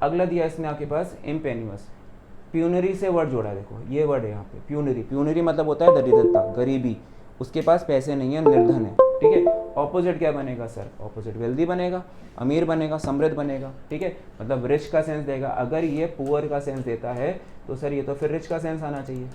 अगला दिया इसने आपके पास इम्पेन्यूअस, प्यूनरी से वर्ड जोड़ा है, देखो ये वर्ड है यहाँ पे प्यूनरी। प्यूनरी मतलब होता है दरिद्रता, गरीबी, उसके पास पैसे नहीं है, निर्धन है, ठीक है। ऑपोजिट क्या बनेगा सर, ऑपोजिट वेल्दी बनेगा, अमीर बनेगा, समृद्ध बनेगा, ठीक है, मतलब रिच का सेंस देगा। अगर ये पुअर का सेंस देता है तो सर ये तो फिर रिच का सेंस आना चाहिए,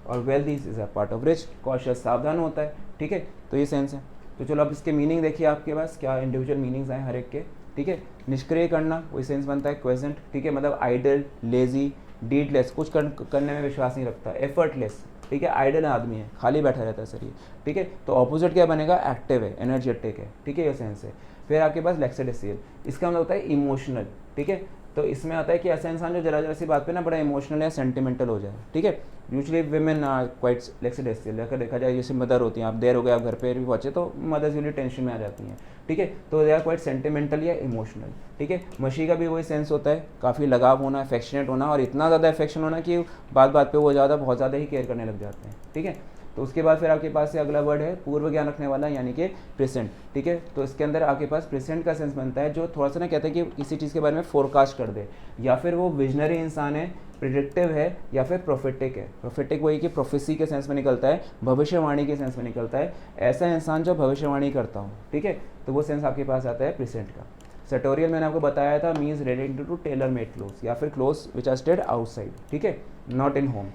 और wealthy is a part of rich, cautious सावधान होता है, ठीक है। तो ये सेंस है। तो चलो अब इसके मीनिंग देखिए आपके पास क्या इंडिविजुअल मीनिंग्स आए हर एक के, ठीक है। निष्क्रिय करना वही सेंस बनता है क्वेसेंट, ठीक है, मतलब आइडल, लेजी, डीडलेस, कुछ करने में विश्वास नहीं रखता, एफर्टलेस, ठीक है, आइडल आदमी है, खाली बैठा रहता है शरीर, ठीक है। तो ऑपोजिट क्या बनेगा, एक्टिव है, एनर्जेटिक है, ठीक है, ये सेंस है। फिर आपके पास लैक्सिडेसियल, इसका मतलब होता है इमोशनल, ठीक है। तो इसमें आता है कि ऐसा इंसान जो जरा जरा सी बात पे ना बड़ा इमोशनल या सेंटिमेंटल हो जाए, ठीक है। यूजुअली वेमेन आर क्वाइट लैक्सिडेसियल, अगर देखा जाए जैसे मदर होती हैं, आप देर हो गए आप घर पे भी पहुंचे तो मदर्स यूजली टेंशन में आ जाती हैं, ठीक है। तो दे आर क्वाइट सेंटिमेंटल या इमोशनल, ठीक है। मशी का भी वही सेंस होता है, काफ़ी लगाव होना, अफेक्शनेट होना, और इतना ज़्यादा अफेक्शन होना कि बात बात पे वो बहुत ज़्यादा ही केयर करने लग जाते हैं, ठीक है। तो उसके बाद फिर आपके पास से अगला वर्ड है पूर्व ज्ञान रखने वाला, यानी कि प्रेजेंट, ठीक है। तो इसके अंदर आपके पास प्रेजेंट का सेंस बनता है, जो थोड़ा सा ना कहते हैं कि किसी चीज़ के बारे में फोरकास्ट कर दे, या फिर वो विजनरी इंसान है, प्रिडिक्टिव है, या फिर प्रोफेटिक है। प्रोफेटिक वही कि प्रोफेसी के सेंस में निकलता है, भविष्यवाणी के सेंस में निकलता है, ऐसा इंसान जो भविष्यवाणी करता हो, ठीक है। तो वो सेंस आपके पास आता है प्रेजेंट का। सर्टोरियल मैंने आपको बताया था means related to tailor made cloth, या फिर clothes which are stayed outside, ठीक है, not in home.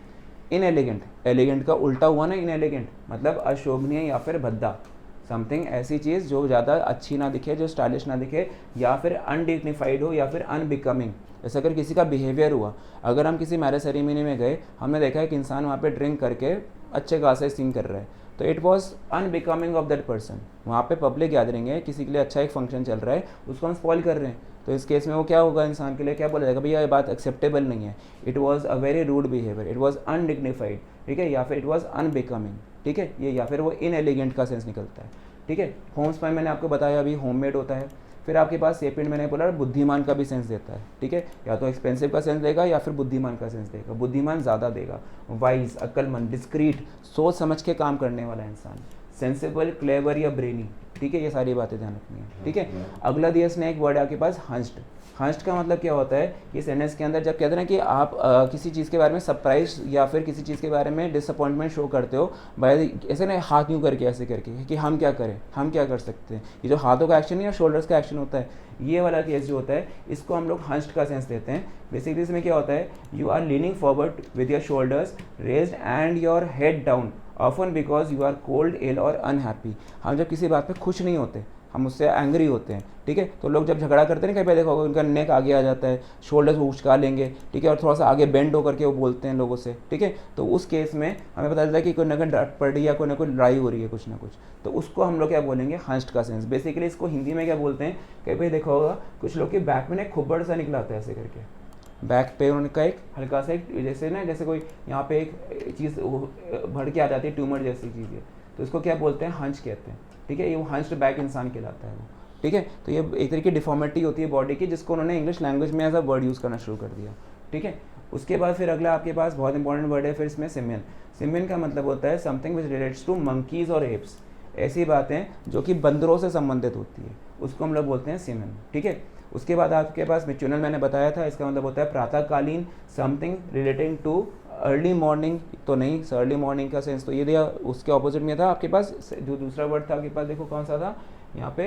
Inelegant, elegant का उल्टा हुआ ना इनएलिगेंट, मतलब अशोभनीय या फिर भद्दा, समथिंग ऐसी चीज़ जो ज़्यादा अच्छी ना दिखे, जो स्टाइलिश ना दिखे, या फिर अनडिग्निफाइड हो, या फिर अनबिकमिंग। जैसे अगर किसी का बिहेवियर हुआ, अगर हम किसी मैरिज सेरेमनी में गए, हमने देखा है कि इंसान वहाँ पे ड्रिंक करके अच्छे खासे सीन कर रहा है, तो it was unbecoming of that person. वहाँ पे पब्लिक गैदरिंग है, किसी के लिए अच्छा एक फंक्शन चल रहा है, उसको हम स्पॉइल कर रहे हैं, तो इस केस में वो क्या होगा, इंसान के लिए क्या बोला जाएगा, भैया ये बात एक्सेप्टेबल नहीं है, it was a very rude behaviour, it was undignified, ठीक है, या फिर इट वॉज अनबिकमिंग, ठीक है, ये या फिर वो इनएलिगेंट का सेंस निकलता है, ठीक है। होम्स में मैंने आपको बताया अभी होममेड होता है। फिर आपके पास सेपिएंट मैंने बोला बुद्धिमान का भी सेंस देता है, ठीक है, या तो एक्सपेंसिव का सेंस देगा या फिर बुद्धिमान का सेंस देगा। बुद्धिमान ज़्यादा देगा, वाइज, अक्लमंद, डिस्क्रीट, सोच समझ के काम करने वाला इंसान, सेंसिबल, क्लेवर या ब्रेनी, ठीक है, ये सारी बातें ध्यान रखनी है, ठीक है। अगला दिया इसने एक वर्ड आपके पास हंस्ड। हंस्ड का मतलब क्या होता है, ये सेंटेंस के अंदर जब कहते हैं ना कि आप किसी चीज़ के बारे में सरप्राइज या फिर किसी चीज़ के बारे में डिसअपॉइंटमेंट शो करते हो, भाई ऐसे ना हाथ यूँ करके ऐसे करके कि हम क्या करें, हम क्या कर सकते हैं, ये जो हाथों का एक्शन या शोल्डर्स का एक्शन होता है, ये वाला केस जो होता है, इसको हम लोग हंस्ड का सेंस देते हैं। बेसिकली इसमें क्या होता है, you are leaning forward with your shoulders raised and your head down, often because you are cold, ill और अनहैप्पी। हम जब किसी बात पे खुश नहीं होते, हम उससे एंग्री होते हैं, ठीक है, तो लोग जब झगड़ा करते हैं ना, कहीं पे देखा होगा उनका नेक आगे आ जाता है, शोल्डर्स वो उचका लेंगे, ठीक है, और थोड़ा सा आगे बेंड होकर के वो बोलते हैं लोगों से, ठीक है। तो उस केस में हमें पता चलता है कि कोई ना कोई डट पड़ रही है, कोई ना कोई लड़ाई हो रही है, कुछ ना कुछ, तो उसको हम लोग क्या बोलेंगे, हंस्ड का सेंस। बेसिकली इसको हिंदी में क्या बोलते हैं, कहीं पे देखा होगा कुछ लोग के बैक में ना खुब्बड़ सा निकला आता है ऐसे करके, बैक पे उनका एक हल्का सा एक जैसे ना, जैसे कोई यहाँ पे एक चीज़ भड़ के आ जाती है, ट्यूमर जैसी चीज़ है, तो इसको क्या बोलते हैं, हंच कहते हैं, ठीक है। ये वो हंस्ड बैक इंसान कहलाता है वो, ठीक है। तो ये एक तरीके की डिफॉर्मिटी होती है बॉडी की, जिसको उन्होंने इंग्लिश लैंग्वेज में एज अ वर्ड यूज़ करना शुरू कर दिया, ठीक है। उसके बाद फिर अगला आपके पास बहुत इंपॉर्टेंट वर्ड है फिर इसमें सिमियन। सिमियन का मतलब होता है something which relates to monkeys और एप्स, ऐसी बातें जो कि बंदरों से संबंधित होती है, उसको हम लोग बोलते हैं सिमियन, ठीक है। उसके बाद आपके पास मिचुनल मैंने बताया था, इसका मतलब होता है प्रातःकालीन, something relating too early morning, तो नहीं, अर्ली मॉर्निंग का सेंस तो ये दिया, उसके ऑपोजिट में था आपके पास जो दूसरा वर्ड था आपके पास, देखो कौन सा था यहाँ पे,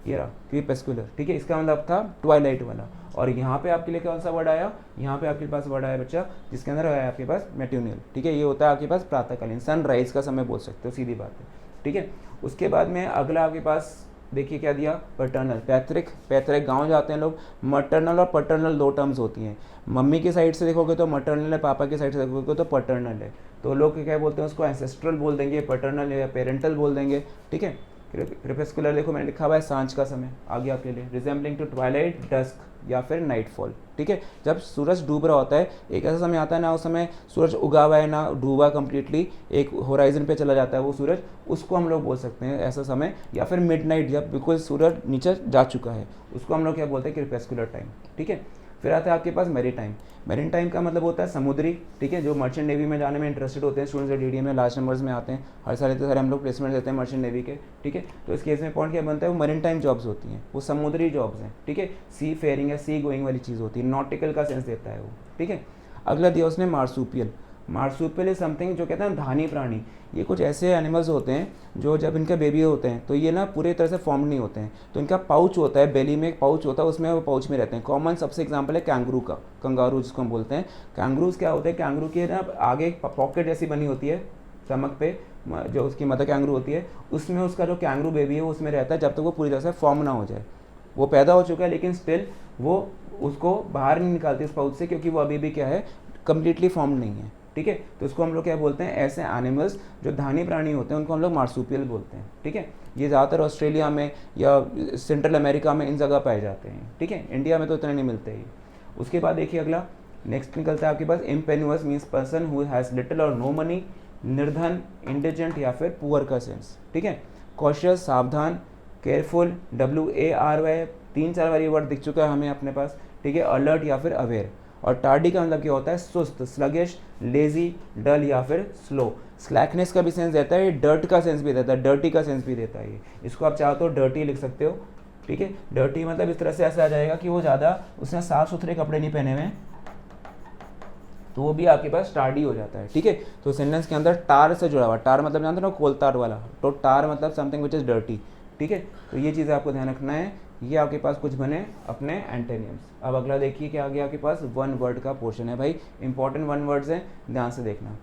ये रहा क्रीपेस्कुलर, ठीक है, इसका मतलब था ट्वाइलाइट वाला। और यहाँ पे आपके लिए कौन सा वर्ड आया, यहाँ पे आपके पास वर्ड आया बच्चा, जिसके अंदर आया आपके पास मैट्यूनियल, ठीक है, ये होता है आपके पास प्रातःकालीन, सनराइज का समय बोल सकते हो, सीधी बात है, ठीक है। उसके बाद में अगला आपके पास देखिए क्या दिया, पैटर्नल, पैतृक गांव जाते हैं लोग। मटर्नल और पैटर्नल दो टर्म्स होती हैं, मम्मी की साइड से देखोगे तो मटर्नल है, पापा की साइड से देखोगे तो पैटर्नल है, तो लोग क्या बोलते हैं उसको एंसेस्ट्रल बोल देंगे, पैटर्नल या पेरेंटल बोल देंगे, ठीक है। क्रेपेस्कुलर देखो मैंने लिखा हुआ है सांझ का समय, आगे आपके लिए रिजेंबलिंग टू ट्वाइलाइट, डस्क या फिर नाइटफॉल, ठीक है। जब सूरज डूब रहा होता है, एक ऐसा समय आता है ना, उस समय सूरज उगा हुआ है ना डूबा कंप्लीटली, एक होराइजन पे चला जाता है वो सूरज, उसको हम लोग बोल सकते हैं ऐसा समय। या फिर मिडनाइट, जब बिल्कुल सूरज नीचे जा चुका है, उसको हम लोग क्या बोलते हैं, क्रेपेस्कुलर टाइम, ठीक है। फिर आता है आपके पास मैरी टाइम। मैरीन टाइम का मतलब होता है समुद्री, ठीक है, जो मर्चेंट नेवी में जाने में इंटरेस्टेड होते हैं स्टूडेंट्स, डीडीए में लास्ट नंबर्स में आते हैं, हर साल इतने सारे हम लोग प्लेसमेंट देते हैं मर्चेंट नेवी के, ठीक है। तो इस केस में पॉइंट क्या बनता है, वो मैरीन टाइम जॉब्स होती हैं, वो समुद्री जॉब्स हैं, ठीक है, सी फेयरिंग या सी गोइंग वाली चीज़ होती है, नॉटिकल का सेंस देता है वो, ठीक है। अगला दिया उसने मार्सूपियल। मार्सूपियल इज समथिंग जो कहते हैं धानी प्राणी, ये कुछ ऐसे एनिमल्स होते हैं जो जब इनके बेबी होते हैं तो ये ना पूरी तरह से फॉर्म नहीं होते हैं, तो इनका पाउच होता है, बेली में एक पाउच होता है, उसमें वो पाउच में रहते हैं। कॉमन सबसे एग्जांपल है कैंगरू का, कंगारू जिसको हम बोलते हैं। कैंगरूज क्या होते हैं, कैंगरू की ना आगे एक पॉकेट जैसी बनी होती है स्टमक पे, जो उसकी मदर कैंगरू होती है, उसमें उसका जो कैंगरू बेबी है वो उसमें रहता है जब तक वो पूरी तरह से फॉर्म ना हो जाए। वो पैदा हो चुका है लेकिन स्टिल वो उसको बाहर नहीं निकालती इस पाउच से, क्योंकि वो अभी भी क्या है, कम्प्लीटली फॉर्म नहीं है, ठीक है। तो इसको हम लोग क्या बोलते हैं, ऐसे एनिमल्स जो धानी प्राणी होते हैं उनको हम लोग मार्सूपियल बोलते हैं, ठीक है। ये ज़्यादातर ऑस्ट्रेलिया में या सेंट्रल अमेरिका में इन जगह पाए जाते हैं, ठीक है। इंडिया में तो इतने नहीं मिलते ही। उसके बाद देखिए अगला नेक्स्ट निकलता है आपके पास impecunious means person who has little और नो मनी, निर्धन, इंडिजेंट या फिर पुअर का सेंस, ठीक है। कॉशियस सावधान, केयरफुल, WARY 3-4 बार ये वर्ड दिख चुका है हमें अपने पास, ठीक है। अलर्ट या फिर अवेयर। और टार्डी का मतलब क्या होता है, सुस्त, स्लगिश, लेजी, डल या फिर स्लो। स्लैकनेस का भी सेंस देता है, डर्ट का सेंस भी देता है, डर्टी का सेंस भी देता है ये। इसको आप चाहो तो डर्टी लिख सकते हो, ठीक है। डर्टी मतलब इस तरह से ऐसा आ जाएगा कि वो ज़्यादा उसने साफ सुथरे कपड़े नहीं पहने हुए, तो वो भी आपके पास टार्डी हो जाता है, ठीक है। तो सेंटेंस के अंदर टार से जुड़ा हुआ, टार मतलब जानते हो ना, कोल तार वाला, तो टार मतलब समथिंग विच इज डर्टी, ठीक है। तो ये चीज़ आपको ध्यान रखना है। ये आपके पास कुछ बने अपने एंटेनियम्स। अब अगला देखिए क्या आ गया आपके पास, वन वर्ड का पोर्शन है भाई, इंपॉर्टेंट वन वर्ड्स हैं, ध्यान से देखना।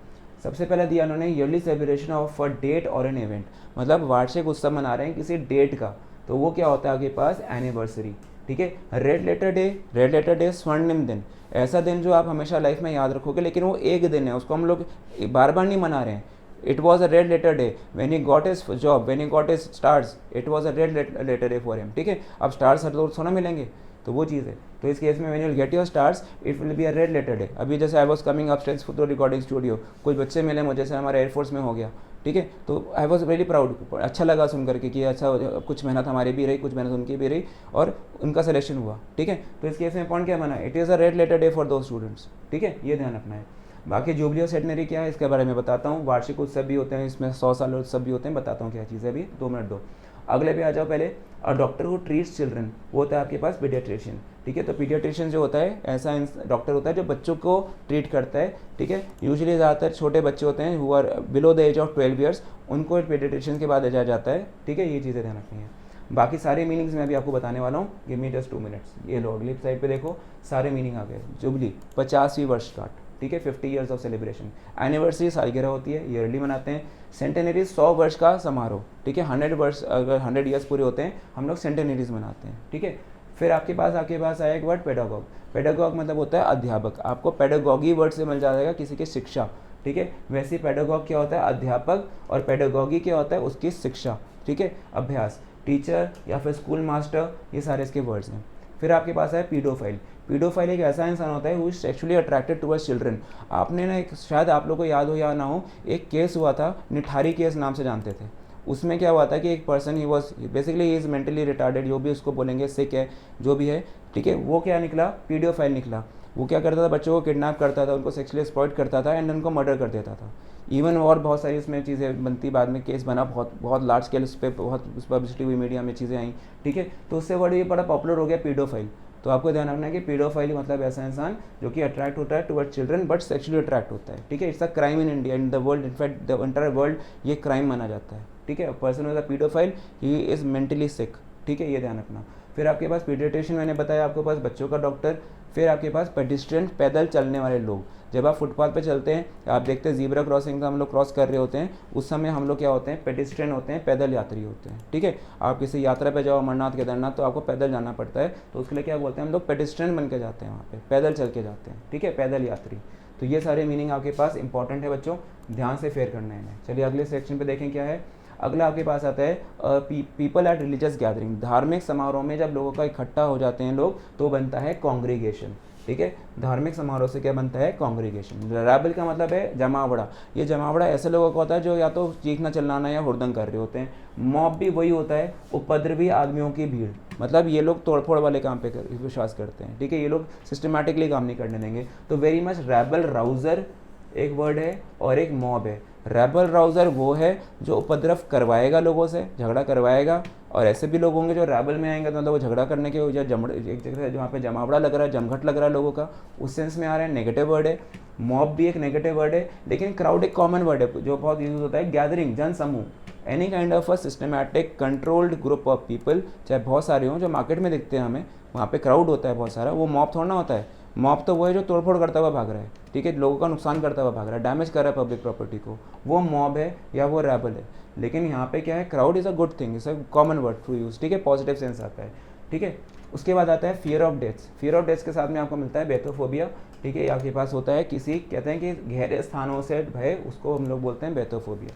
सबसे पहले दिया उन्होंने yearly celebration of a date और एन इवेंट, मतलब वार्षिक उत्सव मना रहे हैं किसी डेट का, तो वो क्या होता है आपके पास, एनिवर्सरी, ठीक है। रेड लेटर डे स्वर्णिम दिन, ऐसा दिन जो आप हमेशा लाइफ में याद रखोगे, लेकिन वो एक दिन है, उसको हम लोग बार बार नहीं मना रहे हैं। It was a red letter day when he got his job, when he got his stars, it was a red letter day for him, ठीक है। अब स्टार्स हर रोज थोड़ा मिलेंगे, तो वो चीज़ है। तो इस केस में when you get your stars it will be a red letter day. अभी जैसे I was coming upstairs to recording studio, कुछ बच्चे मिले मुझे, जैसे हमारे एयरफोर्स में हो गया, ठीक है। तो आई वॉज वेरी प्राउड, अच्छा लगा सुन करके कि अच्छा कुछ मेहनत हमारी भी रही, कुछ मेहनत उनकी भी रही और उनका सिलेक्शन हुआ, ठीक है। तो इस केस में पॉइंट क्या बना, it is a red letter day for दो स्टूडेंट्स, ठीक है, ये ध्यान रखना है। बाकी जुबली और सेंटेनरी क्या है इसके बारे में बताता हूँ। वार्षिक उत्सव भी होते हैं, इसमें 100 साल उत्सव भी होते हैं, बताता हूँ क्या चीज़ है अभी, 2 मिनट दो। अगले पे आ जाओ पहले, a doctor who treats children, वो होता है आपके पास पीडियाट्रिशियन, ठीक है। तो पीडियाट्रिशियन जो होता है ऐसा डॉक्टर होता है जो बच्चों को ट्रीट करता है, ठीक है। यूजुअली ज़्यादातर छोटे बच्चे होते हैं who are below the age of 12 years, उनको पीडियाट्रिशियन के बाद भेजा जाता है, ठीक है। ये चीज़ें ध्यान रखनी है। बाकी सारे मीनिंग्स मैं अभी आपको बताने वाला हूँ, गिव मी जस्ट 2 मिनट्स। ये लो अगली साइड पे देखो, सारे मीनिंग आ गए। जुबली 50वीं वर्षगांठ, ठीक है, 50 ईयर्स ऑफ सेलिब्रेशन। एनिवर्सरी सालगिरह होती है, ईयरली मनाते हैं। सेंटेनरी 100 वर्ष का समारोह, ठीक है। 100 वर्ष, अगर 100 ईयर्स पूरे होते हैं हम लोग सेंटेनरीज मनाते हैं, ठीक है। फिर आपके पास आया एक वर्ड पेडागॉग। पेडागॉग मतलब होता है अध्यापक, आपको पेडागॉगी वर्ड से मिल जाएगा किसी की शिक्षा, ठीक है। वैसे पेडागॉग क्या होता है, अध्यापक, और पेडागॉगी क्या होता है, उसकी शिक्षा, ठीक है, अभ्यास। टीचर या फिर स्कूल मास्टर, ये सारे इसके वर्ड्स हैं। फिर आपके पास है पीडोफाइल। पीडोफाइल एक ऐसा इंसान होता है who is sexually attracted towards children. आपने ना एक, शायद आप लोग को याद हो या ना हो, एक केस हुआ था, निठारी केस नाम से जानते थे। उसमें क्या हुआ था कि एक person he was basically he is mentally retarded, जो भी उसको बोलेंगे, सिक है, जो भी है, ठीक है। वो क्या निकला, पीडोफाइल निकला। वो क्या करता था, बच्चों को किडनैप करता था, उनको सेक्सुअली एक्सप्लॉइट करता था एंड उनको मर्डर कर देता था। इवन और बहुत सारी इसमें चीज़ें बनती, बाद में केस बना, बहुत लार्ज स्केल उस पर बहुत पब्लिसिटी हुई, मीडिया में चीज़ें आई, ठीक है। तो उससे वर्ड ये बड़ा पॉपुलर हो गया पीडोफाइल। तो आपको ध्यान रखना है कि पीडोफाइल मतलब ऐसा इंसान जो कि अट्रैक्ट होता है toward children but sexually attract होता है, ठीक है। It's a crime in India, in the world, in fact the entire world ये क्राइम माना जाता है, ठीक है। Person is a pedophile, he is mentally sick, ठीक है, ये ध्यान रखना। फिर आपके पास पीडियाट्रिशियन मैंने बताया, आपके पास बच्चों का डॉक्टर। फिर आपके पास पेडिस्ट्रियन, पैदल चलने वाले लोग। जब आप फुटपाथ पे चलते हैं, आप देखते हैं ज़ीब्रा क्रॉसिंग का हम लोग क्रॉस कर रहे होते हैं, उस समय हम लोग क्या होते हैं, पेडिस्ट्रियन होते हैं, पैदल यात्री होते हैं, ठीक है। आप किसी यात्रा पे जाओ, अमरनाथ, केदारनाथ, तो आपको पैदल जाना पड़ता है, तो उसके लिए क्या बोलते हैं हम लोग, पेडिस्ट्रियन बन के जाते हैं, वहाँ पे पैदल चल के जाते हैं, ठीक है, पैदल यात्री। तो ये सारे मीनिंग आपके पास इंपॉर्टेंट है बच्चों, ध्यान से फेयर करना है इन्हें। चलिए अगले सेक्शन पे देखें क्या है। अगला आपके पास आता है पीपल एट रिलीजियस गैदरिंग। धार्मिक समारोह में जब लोगों का इकट्ठा हो जाते हैं लोग, तो बनता है कॉन्ग्रीगेशन, ठीक है। धार्मिक समारोह से क्या बनता है, कॉन्ग्रीगेशन। रैबल का मतलब है जमावड़ा। ये जमावड़ा ऐसे लोगों का होता है जो या तो चीखना चिल्लाना या हुड़दंग कर रहे होते हैं। मॉब भी वही होता है, उपद्रवी आदमियों की भीड़, मतलब ये लोग तोड़फोड़ वाले काम पे विश्वास करते हैं, ठीक है। ये लोग सिस्टमैटिकली काम नहीं करने देंगे। तो वेरी मच रैबल, राउजर एक वर्ड है और एक मॉब है। रेबल राउजर वो है जो उपद्रव करवाएगा, लोगों से झगड़ा करवाएगा, और ऐसे भी लोग होंगे जो रेबल में आएंगे, तो मतलब वो झगड़ा करने के या एक जगह जहाँ पे जमावड़ा लग रहा है, जमघट लग रहा है लोगों का, उस सेंस में आ रहा है। नेगेटिव वर्ड है। मॉब भी एक नेगेटिव वर्ड है, लेकिन क्राउड एक कॉमन वर्ड है जो बहुत यूज होता है। गैदरिंग, जन समूह, any kind of a systematic controlled group of people, चाहे बहुत सारे हों, जो मार्केट में दिखते हैं हमें, वहाँ पे क्राउड होता है बहुत सारा, वो मॉब थोड़ा ना होता है। मॉब तो वो है जो तोड़फोड़ करता हुआ भाग रहा है, ठीक है, लोगों का नुकसान करता हुआ भाग रहा है, डैमेज कर रहा है पब्लिक प्रॉपर्टी को, वो मॉब है या वो रेबल है। लेकिन यहाँ पे क्या है, crowd is a good thing, is a common word to use, ठीक है, पॉजिटिव सेंस आता है। ठीक है। उसके बाद आता है fear of deaths. Fear of deaths के साथ में आपको मिलता है बेथोफोबिया, ठीक है। आपके पास होता है किसी, कहते हैं कि गहरे स्थानों से भय, उसको हम लोग बोलते हैं बेथोफोबिया।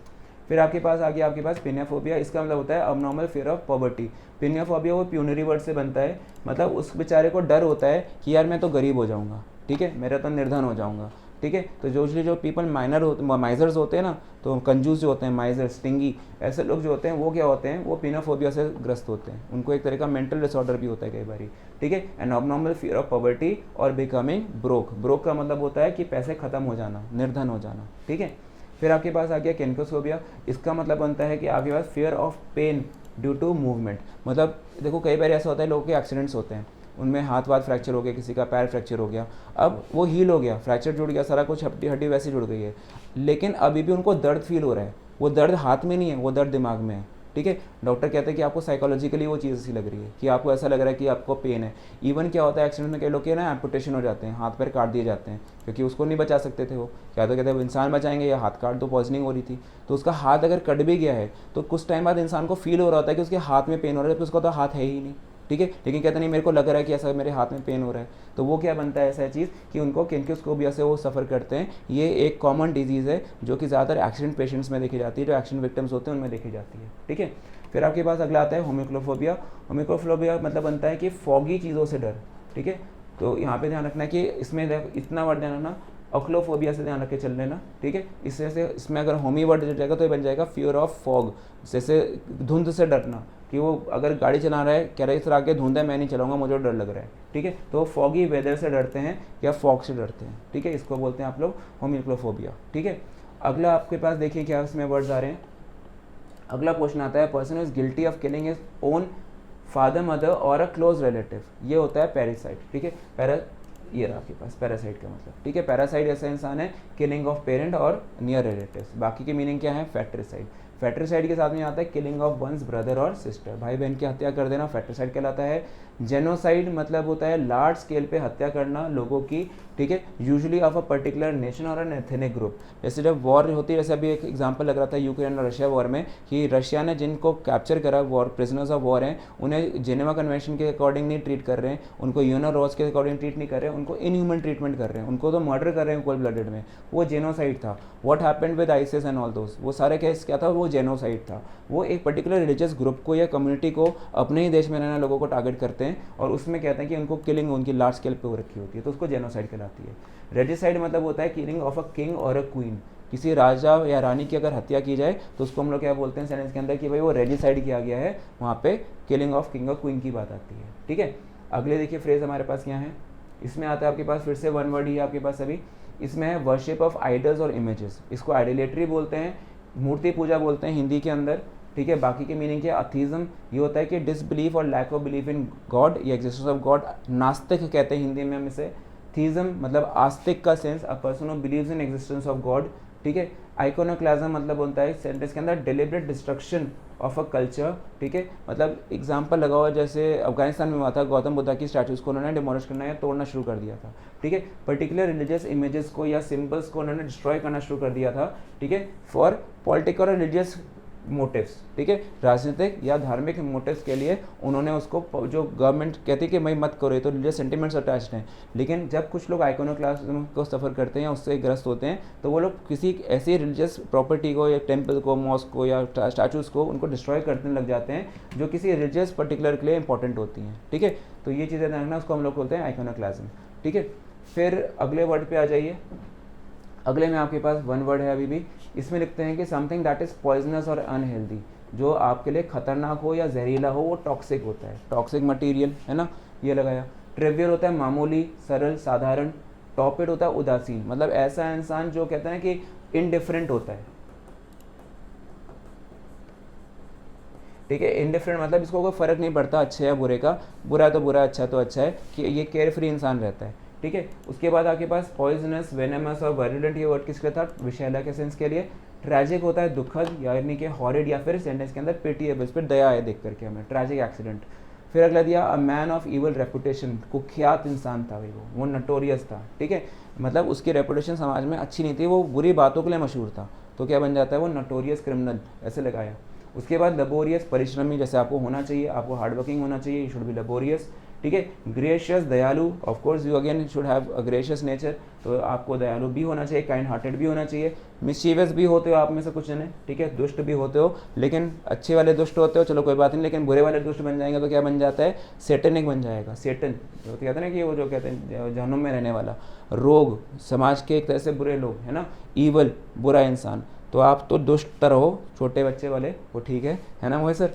फिर आपके पास आ गया आपके पास पिनियोफोबिया। इसका मतलब होता है अबनॉर्मल फियर ऑफ पॉवर्टी। पिनियोफोबिया वो प्यूनरी वर्ड से बनता है, मतलब उस बेचारे को डर होता है कि यार मैं तो गरीब हो जाऊंगा, ठीक है, मेरा तो निर्धन हो जाऊंगा, ठीक है। तो जो पीपल माइजर्स होते हैं ना, तो कंजूस जो होते हैं, माइजर, स्टिंगी, ऐसे लोग जो होते हैं वो क्या होते हैं, वो पिनियोफोबिया से ग्रस्त होते हैं। उनको एक तरह का मेंटल डिसऑर्डर भी होता है कई बार, ठीक है। And abnormal fear of poverty और बिकमिंग ब्रोक। ब्रोक का मतलब होता है कि पैसे खत्म हो जाना, निर्धन हो जाना, ठीक है। फिर आपके पास आ गया कैनकोसोबिया। इसका मतलब बनता है कि आपके पास fear of pain due to movement. मतलब देखो कई बार ऐसा होता है, लोगों के एक्सीडेंट्स होते हैं, उनमें हाथ वाथ फ्रैक्चर हो गया, किसी का पैर फ्रैक्चर हो गया, अब वो हील हो गया, फ्रैक्चर जुड़ गया, सारा कुछ हड्डी हड्डी वैसे जुड़ गई है, लेकिन अभी भी उनको दर्द फील हो रहा है। वो दर्द हाथ में नहीं है, वो दर्द दिमाग में है, ठीक है। डॉक्टर कहते हैं कि आपको साइकोलॉजिकली वो चीज़ ऐसी लग रही है कि आपको ऐसा लग रहा है कि आपको पेन है। इवन क्या होता है एक्सीडेंट में, कई लोग के ना एम्पुटेशन हो जाते हैं, हाथ पैर काट दिए जाते हैं, क्योंकि उसको नहीं बचा सकते थे वो, क्या तो कहते हैं इंसान बचाएंगे या हाथ काट, तो पॉइजनिंग हो रही थी, तो उसका हाथ अगर कट भी गया है तो कुछ टाइम बाद इंसान को फील हो रहा होता है कि उसके हाथ में पेन हो रहा है, जबकि उसका तो हाथ है ही नहीं, ठीक है। लेकिन कहते नहीं मेरे को लग रहा है कि ऐसा मेरे हाथ में पेन हो रहा है, तो वो क्या बनता है ऐसा चीज़ कि उनको कैनकोस्कोपिया से वो सफ़र करते हैं। ये एक कॉमन डिजीज़ है जो कि ज़्यादातर एक्सीडेंट पेशेंट्स में देखी जाती है, जो एक्सीडेंट विक्टिम्स होते हैं उनमें देखी जाती है, ठीक है। फिर आपके पास अगला आता है होमिक्लोफोबिया। होमिक्लोफोबिया मतलब बनता है कि फॉगी चीज़ों से डर, ठीक है। तो यहाँ पे ध्यान रखना है कि इसमें इतना वर्ड ध्यान रखना, अक्लोफोबिया से ध्यान रख के चल लेना, ठीक है। इससे से इसमें अगर होमी वर्ड जुड़ जाएगा तो ये बन जाएगा फियर ऑफ फॉग, जैसे धुंध से डरना, कि वो अगर गाड़ी चला रहा है, कह रहा है इस तरह के धुंध है, मैं नहीं चलाऊंगा, मुझे डर लग रहा है, ठीक है। तो फॉगी वेदर से डरते हैं या फॉग से डरते हैं, ठीक है। इसको बोलते हैं आप लोग होमिक्लोफोबिया, ठीक है। अगला आपके पास देखिए क्या इसमें वर्ड्स आ रहे हैं। अगला क्वेश्चन आता है person is guilty of killing his own father, mother और अ क्लोज रिलेटिव। ये होता है पैरासाइट, ठीक है। ये रहा आपके पास पैरासाइट का मतलब, ठीक है। पैरासाइट ऐसा इंसान है किलिंग ऑफ पेरेंट और नियर रिलेटिव्स। बाकी की मीनिंग क्या है, फैट्रिसाइड। फैट्रिसाइड के साथ में आता है किलिंग ऑफ वंस ब्रदर और सिस्टर, भाई बहन की हत्या कर देना, फैट्रिसाइड कहलाता है। जेनोसाइड मतलब होता है लार्ज स्केल पे हत्या करना लोगों की, ठीक है, usually of a particular nation और एन एथनिक ग्रुप। जैसे जब वॉर होती है, जैसे अभी एक एग्जांपल लग रहा था यूक्रेन और रशिया वॉर में, कि रशिया ने जिनको कैप्चर करा, वॉर प्रिजनर्स ऑफ वॉर हैं, उन्हें जेनेवा कन्वेंशन के अकॉर्डिंग नहीं ट्रीट कर रहे हैं, उनको यूएन रॉज के अकॉर्डिंग ट्रीट नहीं कर रहे हैं, उनको इनह्यूमन ट्रीटमेंट कर रहे हैं, उनको तो मर्डर कर रहे हैं कोल्ड ब्लडेड में, वो जेनोसाइड था। What happened with ISIS and all those, वो सारे केस क्या था, वो जेनोसाइड था। वो एक पर्टिकुलर रिलीजियस ग्रुप को या कम्युनिटी को, अपने ही देश में रहने लोगों को टारगेट करते हैं, और उसमें कहते हैं कि उनको किलिंग उनकी लार्ज स्केल पे हो रखी होती है, तो उसको जेनोसाइड कहलाती है। रेजिसाइड मतलब होता है किलिंग ऑफ अ किंग और अ क्वीन। किसी राजा या रानी की अगर हत्या की जाए तो उसको हम लोग क्या बोलते हैं सेंटेंस के अंदर कि भाई वो रेजिसाइड किया गया है, वहाँ पे किलिंग ऑफ किंग और क्वीन की बात आती है, ठीक है। अगले देखिए फ्रेज हमारे पास क्या है, इसमें आता है आपके पास फिर से वन वर्ड ही है आपके पास अभी। इसमें है वर्शिप ऑफ आइडल्स और इमेजेस। इसको आइडोलेट्री बोलते हैं, मूर्ति पूजा बोलते हैं हिंदी के अंदर, ठीक है। बाकी के मीनिंग क्या, अथीज्म ये होता है कि डिसबिलीफ और lack of belief in God या एग्जिस्टेंस ऑफ गॉड। नास्तिक कहते हैं हिंदी में हम इसे। थीज्म मतलब आस्तिक का sense, a person who believes in existence of God, ठीक है। आइकोनोक्लाज्म मतलब होता है सेंटेंस के अंदर deliberate destruction of a culture, ठीक है। मतलब एग्जांपल लगा हुआ, जैसे अफगानिस्तान में हुआ था, गौतम बुद्धा की स्टैचूज को उन्होंने डिमोलिश करना या तोड़ना शुरू कर दिया था, ठीक है। पर्टिकुलर रिलीजियस इमेजेस को या सिंबल्स को उन्होंने डिस्ट्रॉय करना शुरू कर दिया था, ठीक है, फॉर पॉलिटिकल और रिलीजियस मोटिव्स, ठीक है। राजनीतिक या धार्मिक मोटिव्स के लिए उन्होंने उसको, जो गवर्नमेंट कहती है कि भाई मत करो, ये तो रिलीजियस सेंटिमेंट्स अटैच्ड हैं, लेकिन जब कुछ लोग आइकोनोक्लास्म को सफ़र करते हैं या उससे ग्रस्त होते हैं, तो वो लोग किसी ऐसी रिलीजियस प्रॉपर्टी को या टेम्पल को, मॉस्क को या स्टैचूज़ को उनको डिस्ट्रॉय करने लग जाते हैं, जो किसी रिलीजियस पर्टिकुलर के लिए इंपॉर्टेंट होती हैं, ठीक है। तो ये चीज़ें देखना, उसको हम लोग बोलते हैं आइकोनोक्लाज्म, ठीक है। फिर अगले वर्ड पे आ जाइए। अगले में आपके पास वन वर्ड है अभी भी। इसमें लिखते हैं कि समथिंग दैट इज़ पॉइजनस और अनहेल्दी, जो आपके लिए खतरनाक हो या जहरीला हो, वो टॉक्सिक होता है, टॉक्सिक मटेरियल, है ना, ये लगाया। ट्रिवियल होता है मामूली, सरल, साधारण। टॉपिड होता है उदासीन, मतलब ऐसा इंसान जो कहते हैं कि इनडिफरेंट होता है, ठीक है। इनडिफरेंट मतलब इसको कोई फर्क नहीं पड़ता अच्छे या बुरे का, बुरा तो बुरा, अच्छा तो अच्छा है, कि ये केयर फ्री इंसान रहता है, ठीक है। उसके बाद आपके पास पॉइजनस, वेनेमस और वायलेंट, ये वर्ड किसके था, विषैला के सेंस के लिए। ट्रैजिक होता है दुखद, यानी कि हॉरिड, या फिर सेंटेंस के अंदर पिटिएबल, इस पर दया है देख करके हमें, ट्रैजिक एक्सीडेंट। फिर अगला दिया a man of evil reputation, कुख्यात इंसान था वो नटोरियस था, ठीक है। मतलब उसकी रेपुटेशन समाज में अच्छी नहीं थी, वो बुरी बातों के लिए मशहूर था, तो क्या बन जाता है वो नटोरियस क्रिमिनल, ऐसे लगाया। उसके बाद लेबोरियस, परिश्रमी, जैसे आपको होना चाहिए, आपको हार्ड वर्किंग होना चाहिए, यू शुड बी लेबोरियस, ठीक है। ग्रेशियस, दयालु, of course you again should have a gracious nature, तो आपको दयालु भी होना चाहिए, काइंड हार्टेड भी होना चाहिए। मिस्चीवियस भी होते हो आप में से कुछ जने, ठीक है, दुष्ट भी होते हो, लेकिन अच्छे वाले दुष्ट होते हो, चलो कोई बात नहीं, लेकिन बुरे वाले दुष्ट बन जाएंगे तो क्या बन जाता है, सेटनिक बन जाएगा। सेटन जो कहते हैं ना कि वो जो कहते हैं जहन्नुम में रहने वाला, रोग, समाज के एक तरह से बुरे लोग, है ना, ईवल, बुरा इंसान, तो आप तो दुष्ट रहो, छोटे बच्चे वाले, वो ठीक है ना मोहित सर।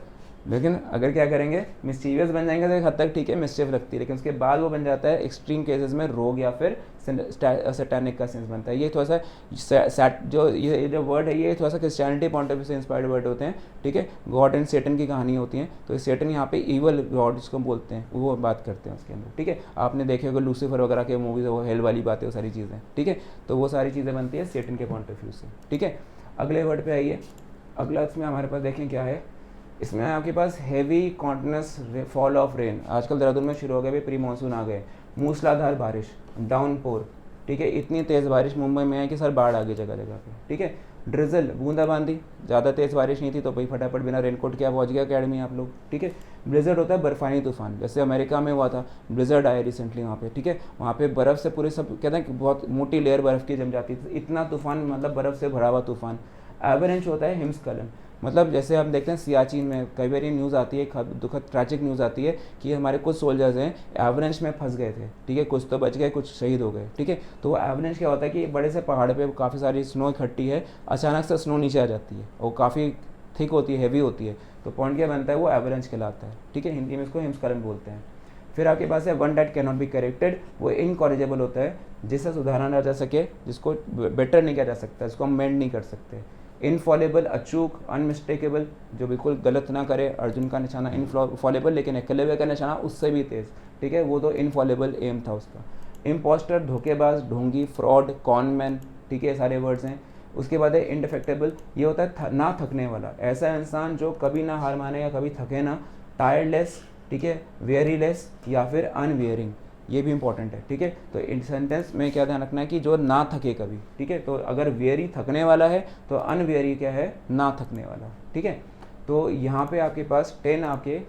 लेकिन अगर क्या करेंगे, मिस्चीवियस बन जाएंगे तो एक हद तक ठीक है, मिस्चीफ लगती है, लेकिन उसके बाद वो बन जाता है एक्सट्रीम केसेस में रोग या फिर सैटानिक का सेंस बनता है। ये थोड़ा सा जो ये जो वर्ड है ये थोड़ा सा क्रिश्चियनिटी पॉइंट ऑफ व्यू से इंस्पायर्ड वर्ड होते हैं, ठीक है। गॉड एंड सेटन की कहानी होती है, तो सेटन यहाँ पे ईवल गॉड जिसको बोलते हैं वो बात करते हैं उसके अंदर, ठीक है। आपने देखे होगा लूसीफर वगैरह के मूवीज, वो हेल वाली बातें, वो सारी चीज़ें, ठीक है। तो वो सारी चीज़ें बनती है सेटन के पॉइंट ऑफ व्यू से, ठीक है। अगले वर्ड पे आइए, अगला इसमें हमारे पास देखें क्या है, इसमें आपके पास heavy continuous fall of rain, आजकल देहरादून में शुरू हो गए, प्री मानसून आ गए, मूसलाधार बारिश, डाउनपोर, ठीक है। इतनी तेज़ बारिश मुंबई में है कि सर बाढ़ आ गई जगह जगह पे, ठीक है। ड्रिजल, बूंदाबांदी, ज़्यादा तेज़ बारिश नहीं थी तो भाई फटाफट बिना रेनकोट के आप पहुँच गए अकेडमी आप लोग, ठीक है। ब्लिजर्ड होता है बर्फानी तूफान, जैसे अमेरिका में हुआ था, ब्लिजर्ड आया रिसेंटली वहाँ पे, ठीक है। वहाँ पे बर्फ़ से पूरे सब कहते हैं कि बहुत मोटी लेयर बर्फ़ की जम जाती थी, इतना तूफान, मतलब बर्फ़ से भरा हुआ तूफान। एवरेंच होता है हिमस्खलन, मतलब जैसे हम देखते हैं सियाचिन में कई बार न्यूज़ आती है, दुखद ट्रैजिक न्यूज़ आती है कि हमारे कुछ सोल्जर्स हैं एवरेंच में फंस गए थे, ठीक है, कुछ तो बच गए, कुछ शहीद हो गए, ठीक है। तो वो एवरेंच क्या होता है कि बड़े से पहाड़ पे काफ़ी सारी स्नो इकट्ठी है, अचानक से स्नो नीचे आ जाती है और काफ़ी थिक होती है, हैवी होती है, तो पॉइंट क्या बनता है, वो एवरेंच कहलाता है, ठीक है। हिंदी में इसको हिमस्खलन बोलते हैं। फिर आपके पास है one that can not be corrected, वो इनकॉरिजेबल होता है, जिससे सुधारा ना जा सके, जिसको बेटर नहीं किया जा सकता, जिसको हम मेंड नहीं कर सकते। इनफॉलेबल, अचूक, अनमिस्टेकेबल, जो बिल्कुल गलत ना करे, अर्जुन का निशाना इनफॉलेबल, लेकिन एकलव्य का निशाना उससे भी तेज़, ठीक है, वो तो इनफॉलेबल एम था उसका। इम्पोस्टर, धोखेबाज, ढोंगी, फ्रॉड, कॉनमैन, ठीक है, सारे वर्ड्स हैं। उसके बाद है इंडिफेक्टेबल, ये होता है ना थकने वाला, ऐसा इंसान जो कभी ना हार माने या कभी थके ना। टायर्डलेस, ठीक है, वेरीलेस या फिर अनवियरिंग, ये भी इंपॉर्टेंट है, ठीक है। तो इन सेंटेंस में क्या ध्यान रखना है कि जो ना थके कभी, ठीक है। तो अगर वेरी थकने वाला है तो अनवेरी क्या है, ना थकने वाला, ठीक है। तो यहाँ पे आपके पास 10 आपके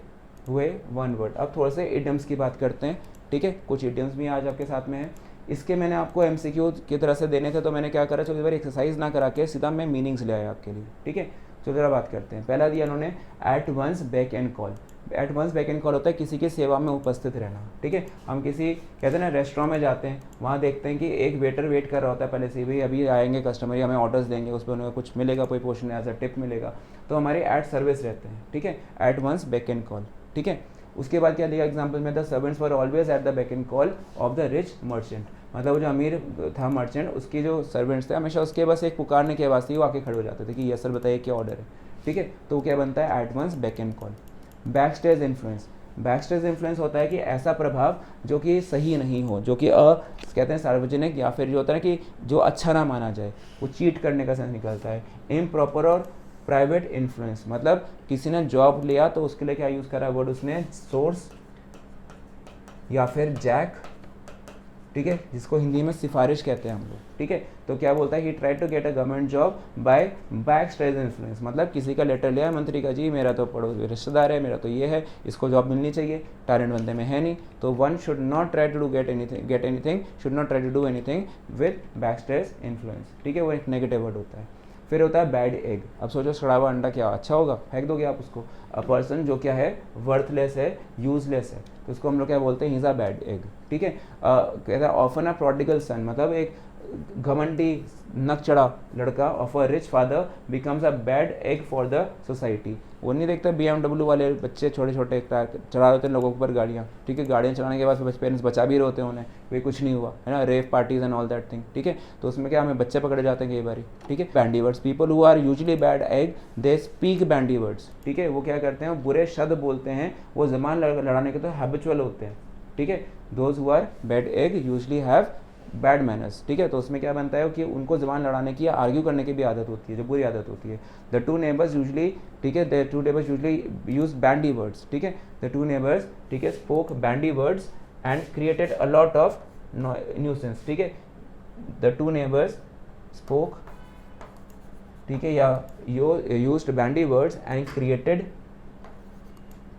हुए वन वर्ड। अब थोड़े से इडियम्स की बात करते हैं, ठीक है। कुछ इडियम्स भी आज आपके साथ में है, इसके मैंने आपको MCQ की तरह से देने थे, तो मैंने क्या करा, चलो इस बार एक्सरसाइज ना करा के सीधा मैं मीनिंग्स ले आया आपके लिए, ठीक है। तो ज़रा बात करते हैं। पहला दिया उन्होंने at one's beck and call. At one's beck and call होता है किसी की सेवा में उपस्थित रहना, ठीक है। हम किसी कहते हैं ना रेस्टोरेंट में जाते हैं, वहाँ देखते हैं कि एक वेटर वेट कर रहा होता है पहले से, भाई अभी आएंगे कस्टमर, हमें ऑर्डर्स देंगे, उस पर उन्हें कुछ मिलेगा, कोई पोर्शन एज अ टिप मिलेगा, तो हमारे एट सर्विस रहते हैं, ठीक है। At one's beck and call, ठीक है। उसके बाद क्या दिया एग्जाम्पल में, the servants were always at the beck and call of the rich merchant, मतलब जो अमीर था मर्चेंट, उसके जो सर्वेंट्स थे हमेशा उसके बस एक पुकारने के वास्ते वो आके खड़े हो जाते थे कि यस सर बताइए क्या ऑर्डर है, ठीक है। तो क्या बनता है, at one's beck and call. Back stage influence, back stage influence होता है कि ऐसा प्रभाव जो कि सही नहीं हो, जो कि कहते हैं सार्वजनिक, या फिर जो होता है कि जो अच्छा ना माना जाए, वो चीट करने का सेंस निकलता है। इम्प्रॉपर और प्राइवेट इन्फ्लुएंस, मतलब किसी ने जॉब लिया तो उसके लिए क्या यूज़ करा वर्ड उसने, सोर्स या फिर जैक, ठीक है, जिसको हिंदी में सिफारिश कहते हैं हम लोग, ठीक है। तो क्या बोलता है, he try to get a government job by back stage influence, मतलब किसी का लेटर लिया मंत्री का, जी मेरा तो पड़ोस रिश्तेदार है, मेरा तो ये है, इसको जॉब मिलनी चाहिए, टैलेंट बंदे में है नहीं, तो one should not try to do get anything, should not try to do anything with back stage influence, ठीक है। वो एक नेगेटिव वर्ड होता है। फिर होता है बैड एग, अब सोचो सड़ा हुआ अंडा क्या अच्छा होगा, फेंक दोगे आप उसको। अ पर्सन जो क्या है, वर्थलेस है, यूजलेस है, तो उसको हम लोग क्या बोलते हैं, he is a bad egg, ठीक है। कहता है ऑफन अ प्रोडिगल सन, मतलब एक घमंडी नक चढ़ा लड़का of a rich father becomes a bad egg for the society. वो नहीं देखता BMW वाले बच्चे छोटे छोटे चढ़ा देते हैं लोगों के ऊपर गाड़ियाँ, ठीक है। गाड़ियाँ चलाने के बाद पेरेंट्स बचा भी रहे होते हैं उन्हें, वे कुछ नहीं हुआ है ना, rave parties and all that thing, ठीक है। तो उसमें क्या हमें बच्चे पकड़े जाते हैं कई बार, ठीक है। Bandy words, people who are usually bad egg they speak bandy words, ठीक है। वो क्या करते हैं, बुरे शब्द बोलते हैं, वो जबान लड़ाने के तो हैबिचुअल होते हैं, ठीक है। Those who are bad egg usually have bad manners, ठीक है। तो उसमें क्या बनता है कि उनको जबान लड़ाने की या आर्ग्यू करने की भी आदत होती है, जो बुरी आदत होती है। द टू नेबर्स यूजली, ठीक है, the two neighbours usually use bandy words, ठीक है। द टू नेबर्स, ठीक है, spoke bandy words and created a lot of nuisance, ठीक है। द टू नेबर्स स्पोक, ठीक है, या used bandy words and created,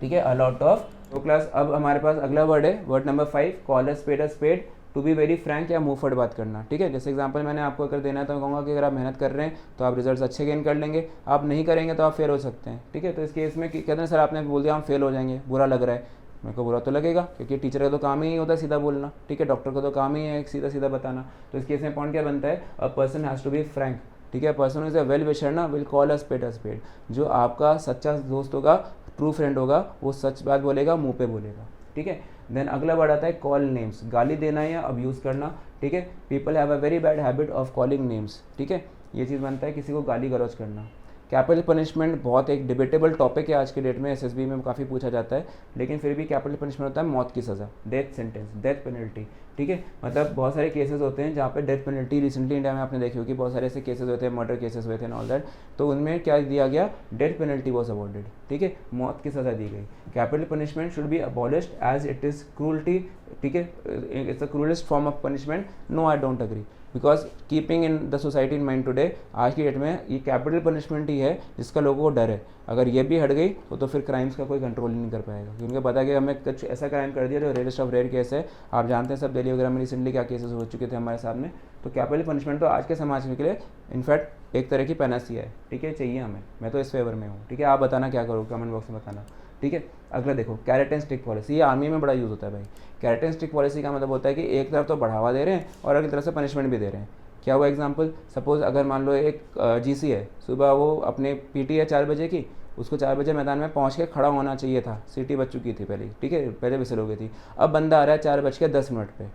ठीक है, अ लॉट ऑफ। तो क्लास अब हमारे पास अगला वर्ड है, word number 5, call a spade, to be very frank या मूव फॉरवर्ड बात करना। ठीक है, जैसे एग्जांपल मैंने आपको अगर देना है तो मैं कहूँगा कि अगर आप मेहनत कर रहे हैं तो आप रिजल्ट्स अच्छे गेन कर लेंगे, आप नहीं करेंगे तो आप फेल हो सकते हैं। ठीक है, तो इस केस में कहते हैं सर आपने बोल दिया हम फेल हो जाएंगे, बुरा लग रहा है। मेरे को बुरा तो लगेगा क्योंकि टीचर का तो काम ही होता है सीधा बोलना, ठीक है, डॉक्टर का तो काम ही है सीधा सीधा बताना। तो इस केस में पॉइंट क्या बनता है, a person has to be frank. ठीक है, person is a well wisher ना, विल कॉल अ स्पेड। जो आपका सच्चा दोस्त होगा, ट्रू फ्रेंड होगा, वो सच बात बोलेगा, मुंह पे बोलेगा। ठीक है, देन अगला वर्ड आता है कॉल नेम्स, गाली देना या अब्यूज करना। ठीक है, people have a very bad habit of calling names. ठीक है, ये चीज़ बनता है किसी को गाली गलौज करना। कैपिटल पनिशमेंट बहुत एक डिबेटेबल टॉपिक है आज के डेट में, एसएसबी में काफ़ी पूछा जाता है, लेकिन फिर भी कैपिटल पनिशमेंट होता है मौत की सज़ा, डेथ सेंटेंस, डेथ पेनल्टी। ठीक है, मतलब बहुत सारे केसेस होते हैं जहाँ पे डेथ पेनल्टी रिसेंटली इंडिया में आपने देखी होगी, बहुत सारे ऐसे केसेस होते हैं, मर्डर केसेस हुए थे एंड ऑल दैट, तो उनमें क्या दिया गया, डेथ पेनल्टी वॉज अवॉर्डेड। ठीक है, मौत की सज़ा दी गई। Capital punishment should be abolished as it is cruelty. ठीक है, it's the cruelest form of punishment. No, I don't agree, because keeping in the society in mind today, आज की डेट में ये कैपिटल पनिशमेंट ही है जिसका लोगों को डर है। अगर ये भी हट गई तो फिर क्राइम्स का कोई कंट्रोल ही नहीं कर पाएगा, क्योंकि उनको पता है कि हमें कुछ ऐसा क्राइम कर दिया जो रेयरेस्ट ऑफ रेयर केस है। आप जानते हैं सब, दिल्ली वगैरह में रिसेंटली क्या केसेस हो चुके थे हमारे सामने। तो कैपिटल पनिशमेंट तो आज के समाज के लिए इनफैक्ट एक तरह की पैनासिया है। ठीक है, चाहिए हमें, मैं तो इस फेवर में हूँ। ठीक है, आप बताना क्या करो, कमेंट बॉक्स में बताना। ठीक है, अगला देखो कैरेट एंड स्टिक पॉलिसी, ये आर्मी में बड़ा यूज़ होता है भाई। कैरेट एंड स्टिक पॉलिसी का मतलब होता है कि एक तरफ तो बढ़ावा दे रहे हैं और अगली तरफ से पनिशमेंट भी दे रहे हैं। क्या हुआ एग्जांपल, सपोज अगर मान लो एक जीसी है, सुबह वो अपने पीटी है 4 बजे की, उसको 4 बजे मैदान में पहुंच के खड़ा होना चाहिए था, सीटी बज चुकी थी पहले। ठीक है, पहले विसल हो गई थी। अब बंदा आ रहा है 4:10 पे,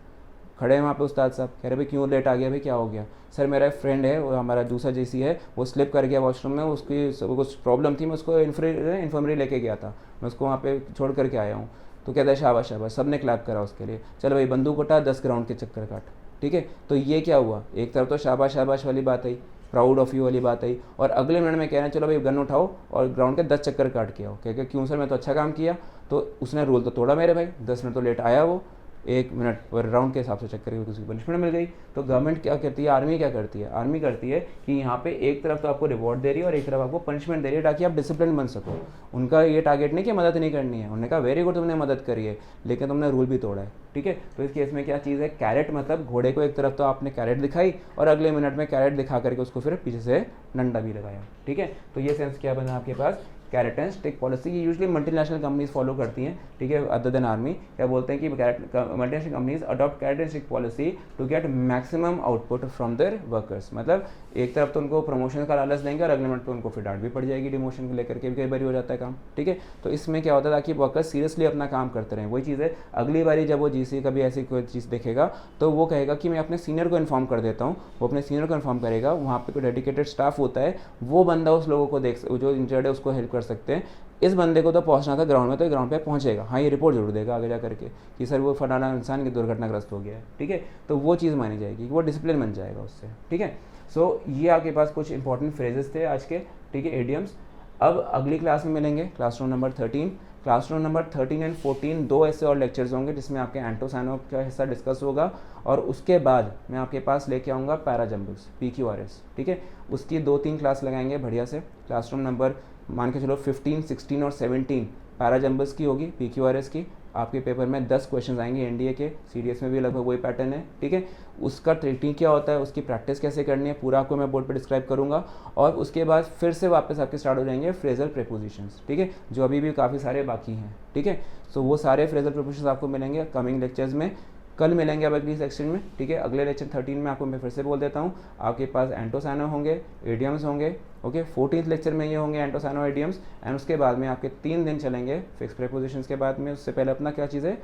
खड़े हैं वहाँ पे उस्ताद साहब, कह रहे भाई क्यों लेट आ गया, भाई क्या हो गया। सर मेरा एक फ्रेंड है, वो हमारा दूसरा जीसी है, वो स्लिप कर गया वॉशरूम में, उसकी कुछ प्रॉब्लम थी, मैं उसको इन्फर्मरी लेके गया था, मैं उसको वहाँ पे छोड़ करके आया हूँ। तो कहता है शाबाश शाबाश, सब ने क्लैप करा उसके लिए, चलो भाई बंदूक उठा, 10 ग्राउंड के चक्कर काट। ठीक है, तो ये क्या हुआ, एक तरफ तो शाबाश शाबाश वाली बात आई, प्राउड ऑफ यू वाली बात आई, और अगले मिनट में कह रहे हैं चलो भाई गन उठाओ और ग्राउंड के 10 चक्कर काट के आओ। कह क्यों सर, मैं तो अच्छा काम किया। तो उसने रूल तो तोड़ा मेरे भाई, 10 मिनट तो लेट आया वो, 1 मिनट पर राउंड के हिसाब से चेक करके उसकी पनिशमेंट मिल गई। तो गवर्नमेंट क्या करती है, आर्मी क्या करती है, आर्मी करती है कि यहाँ पे एक तरफ तो आपको रिवॉर्ड दे रही है और एक तरफ आपको पनिशमेंट दे रही है ताकि आप डिसिप्लिन बन सको। उनका ये टारगेट नहीं कि मदद नहीं करनी है, उन्होंने कहा वेरी गुड तुमने मदद करी है, लेकिन तुमने रूल भी तोड़ा है। ठीक है, तो इस केस में क्या चीज़ है, कैरेट, मतलब घोड़े को एक तरफ तो आपने कैरेट दिखाई और अगले मिनट में कैरेट दिखा करके उसको फिर पीछे से डंडा भी लगाया। ठीक है, तो ये सेंस क्या बना आपके पास, कैरेट एंड स्टिक पॉलिसी। ये यूजुअली मल्टीनेशनल कंपनीज फॉलो करती हैं। ठीक है, अदर देन आर्मी। क्या बोलते हैं कि multinational companies adopt carrot and stick policy to get maximum output from their workers. मतलब एक तरफ तो उनको प्रमोशन का लालच देंगे और अगले मिनट पे उनको फिर डांट भी पड़ जाएगी डिमोशन को लेकर के, कई बार हो जाता है काम। ठीक है, तो इसमें क्या होता है ताकि वर्कर्स सीरियसली अपना काम करते रहें। वही चीज़ है, अगली बारी जब वो जीसी कभी ऐसी कोई चीज़ देखेगा तो वो कहेगा कि मैं अपने सीनियर को इन्फॉर्म कर देता हूँ, वो अपने सीनियर को इन्फॉर्म करेगा, वहाँ पे कोई डेडिकेटेड स्टाफ होता है, वो बंदा उस लोगों को जो इंजर्ड है उसको हेल्प कर सकते हैं। इस बंदे को तो पहुंचना था ग्राउंड में, तो ग्राउंड पे पहुंचेगा, हाँ ये रिपोर्ट जरूर देगा आगे जा करके कि सर वो फलाना इंसान की दुर्घटनाग्रस्त हो गया है। ठीक है, तो वो चीज़ मानी जाएगी, वो डिसिप्लिन बन जाएगा उससे। ठीक है, सो ये आपके पास कुछ इंपॉर्टेंट फ्रेजेस थे आज के। ठीक है, एडियम्स। अब अगली क्लास में मिलेंगे, classroom number 13। Classroom number 13 and 14 2 ऐसे और लेक्चर्स होंगे जिसमें आपके एंटो साइनो का हिस्सा डिस्कस होगा, और उसके बाद मैं आपके पास लेके आऊँगा पैरा जंबल्स, PQRS। ठीक है, उसकी 2-3 क्लास लगाएंगे बढ़िया से। क्लासरूम नंबर मान के चलो 15, 16 और 17 पैरा जंबल्स की होगी, PQRS की। आपके पेपर में 10 क्वेश्चन आएंगे एनडीए के, सीडीएस में भी लगभग वही पैटर्न है। ठीक है, उसका ट्रेटिंग क्या होता है, उसकी प्रैक्टिस कैसे करनी है, पूरा आपको मैं बोर्ड पे डिस्क्राइब करूंगा। और उसके बाद फिर से वापस आपके स्टार्ट हो जाएंगे फ्रेजल प्रीपोजिशंस। ठीक है, जो अभी भी काफ़ी सारे बाकी हैं। ठीक है, सो वो सारे फ्रेजल प्रीपोजिशंस आपको मिलेंगे कमिंग लेक्चर्स में। कल मिलेंगे अब अगली सेक्शन में। ठीक है, अगले लेक्चर 13 में आपको मैं फिर से बोल देता हूँ, आपके पास एंटो साइनो होंगे, एडियम्स होंगे। ओके, 14th लेक्चर में ये होंगे एंटो साइनो एडियम्स, एंड उसके बाद में आपके 3 दिन चलेंगे फिक्स प्रीपोजिशंस के बाद में। उससे पहले अपना क्या चीज़ है,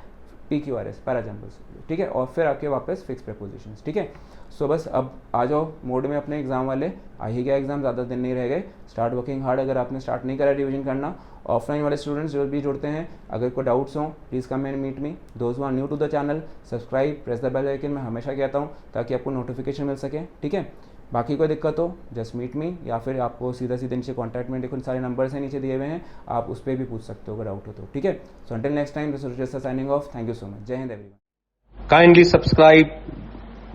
PQRS पैरा जंबल्स। ठीक है, और फिर आपके वापस फिक्स प्रीपोजिशंस। ठीक है, सो बस अब आ जाओ मोड में अपने एग्जाम वाले, आ ही गया एग्जाम, ज़्यादा दिन नहीं रह गए। Start working hard. अगर आपने स्टार्ट नहीं करा रिविजन करना, ऑफलाइन वाले स्टूडेंट्स जो भी जुड़ते हैं, अगर कोई डाउट्स हो please come and meet me. Those who are new to the channel, subscribe, press the bell icon, मैं हमेशा कहता हूँ, ताकि आपको नोटिफिकेशन मिल सके। ठीक है, बाकी कोई दिक्कत हो जस्ट मीट मी, या फिर आपको सीधा नीचे कॉन्टैक्ट में देखो सारे नंबर्स हैं नीचे दिए हुए हैं, आप उस पर भी पूछ सकते हो अगर डाउट हो तो। ठीक है, so until next time, this is Ruchir signing off. Thank you so much. Jai Hind everyone. Kindly subscribe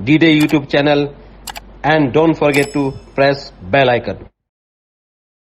D-Day YouTube channel and don't forget to press bell icon.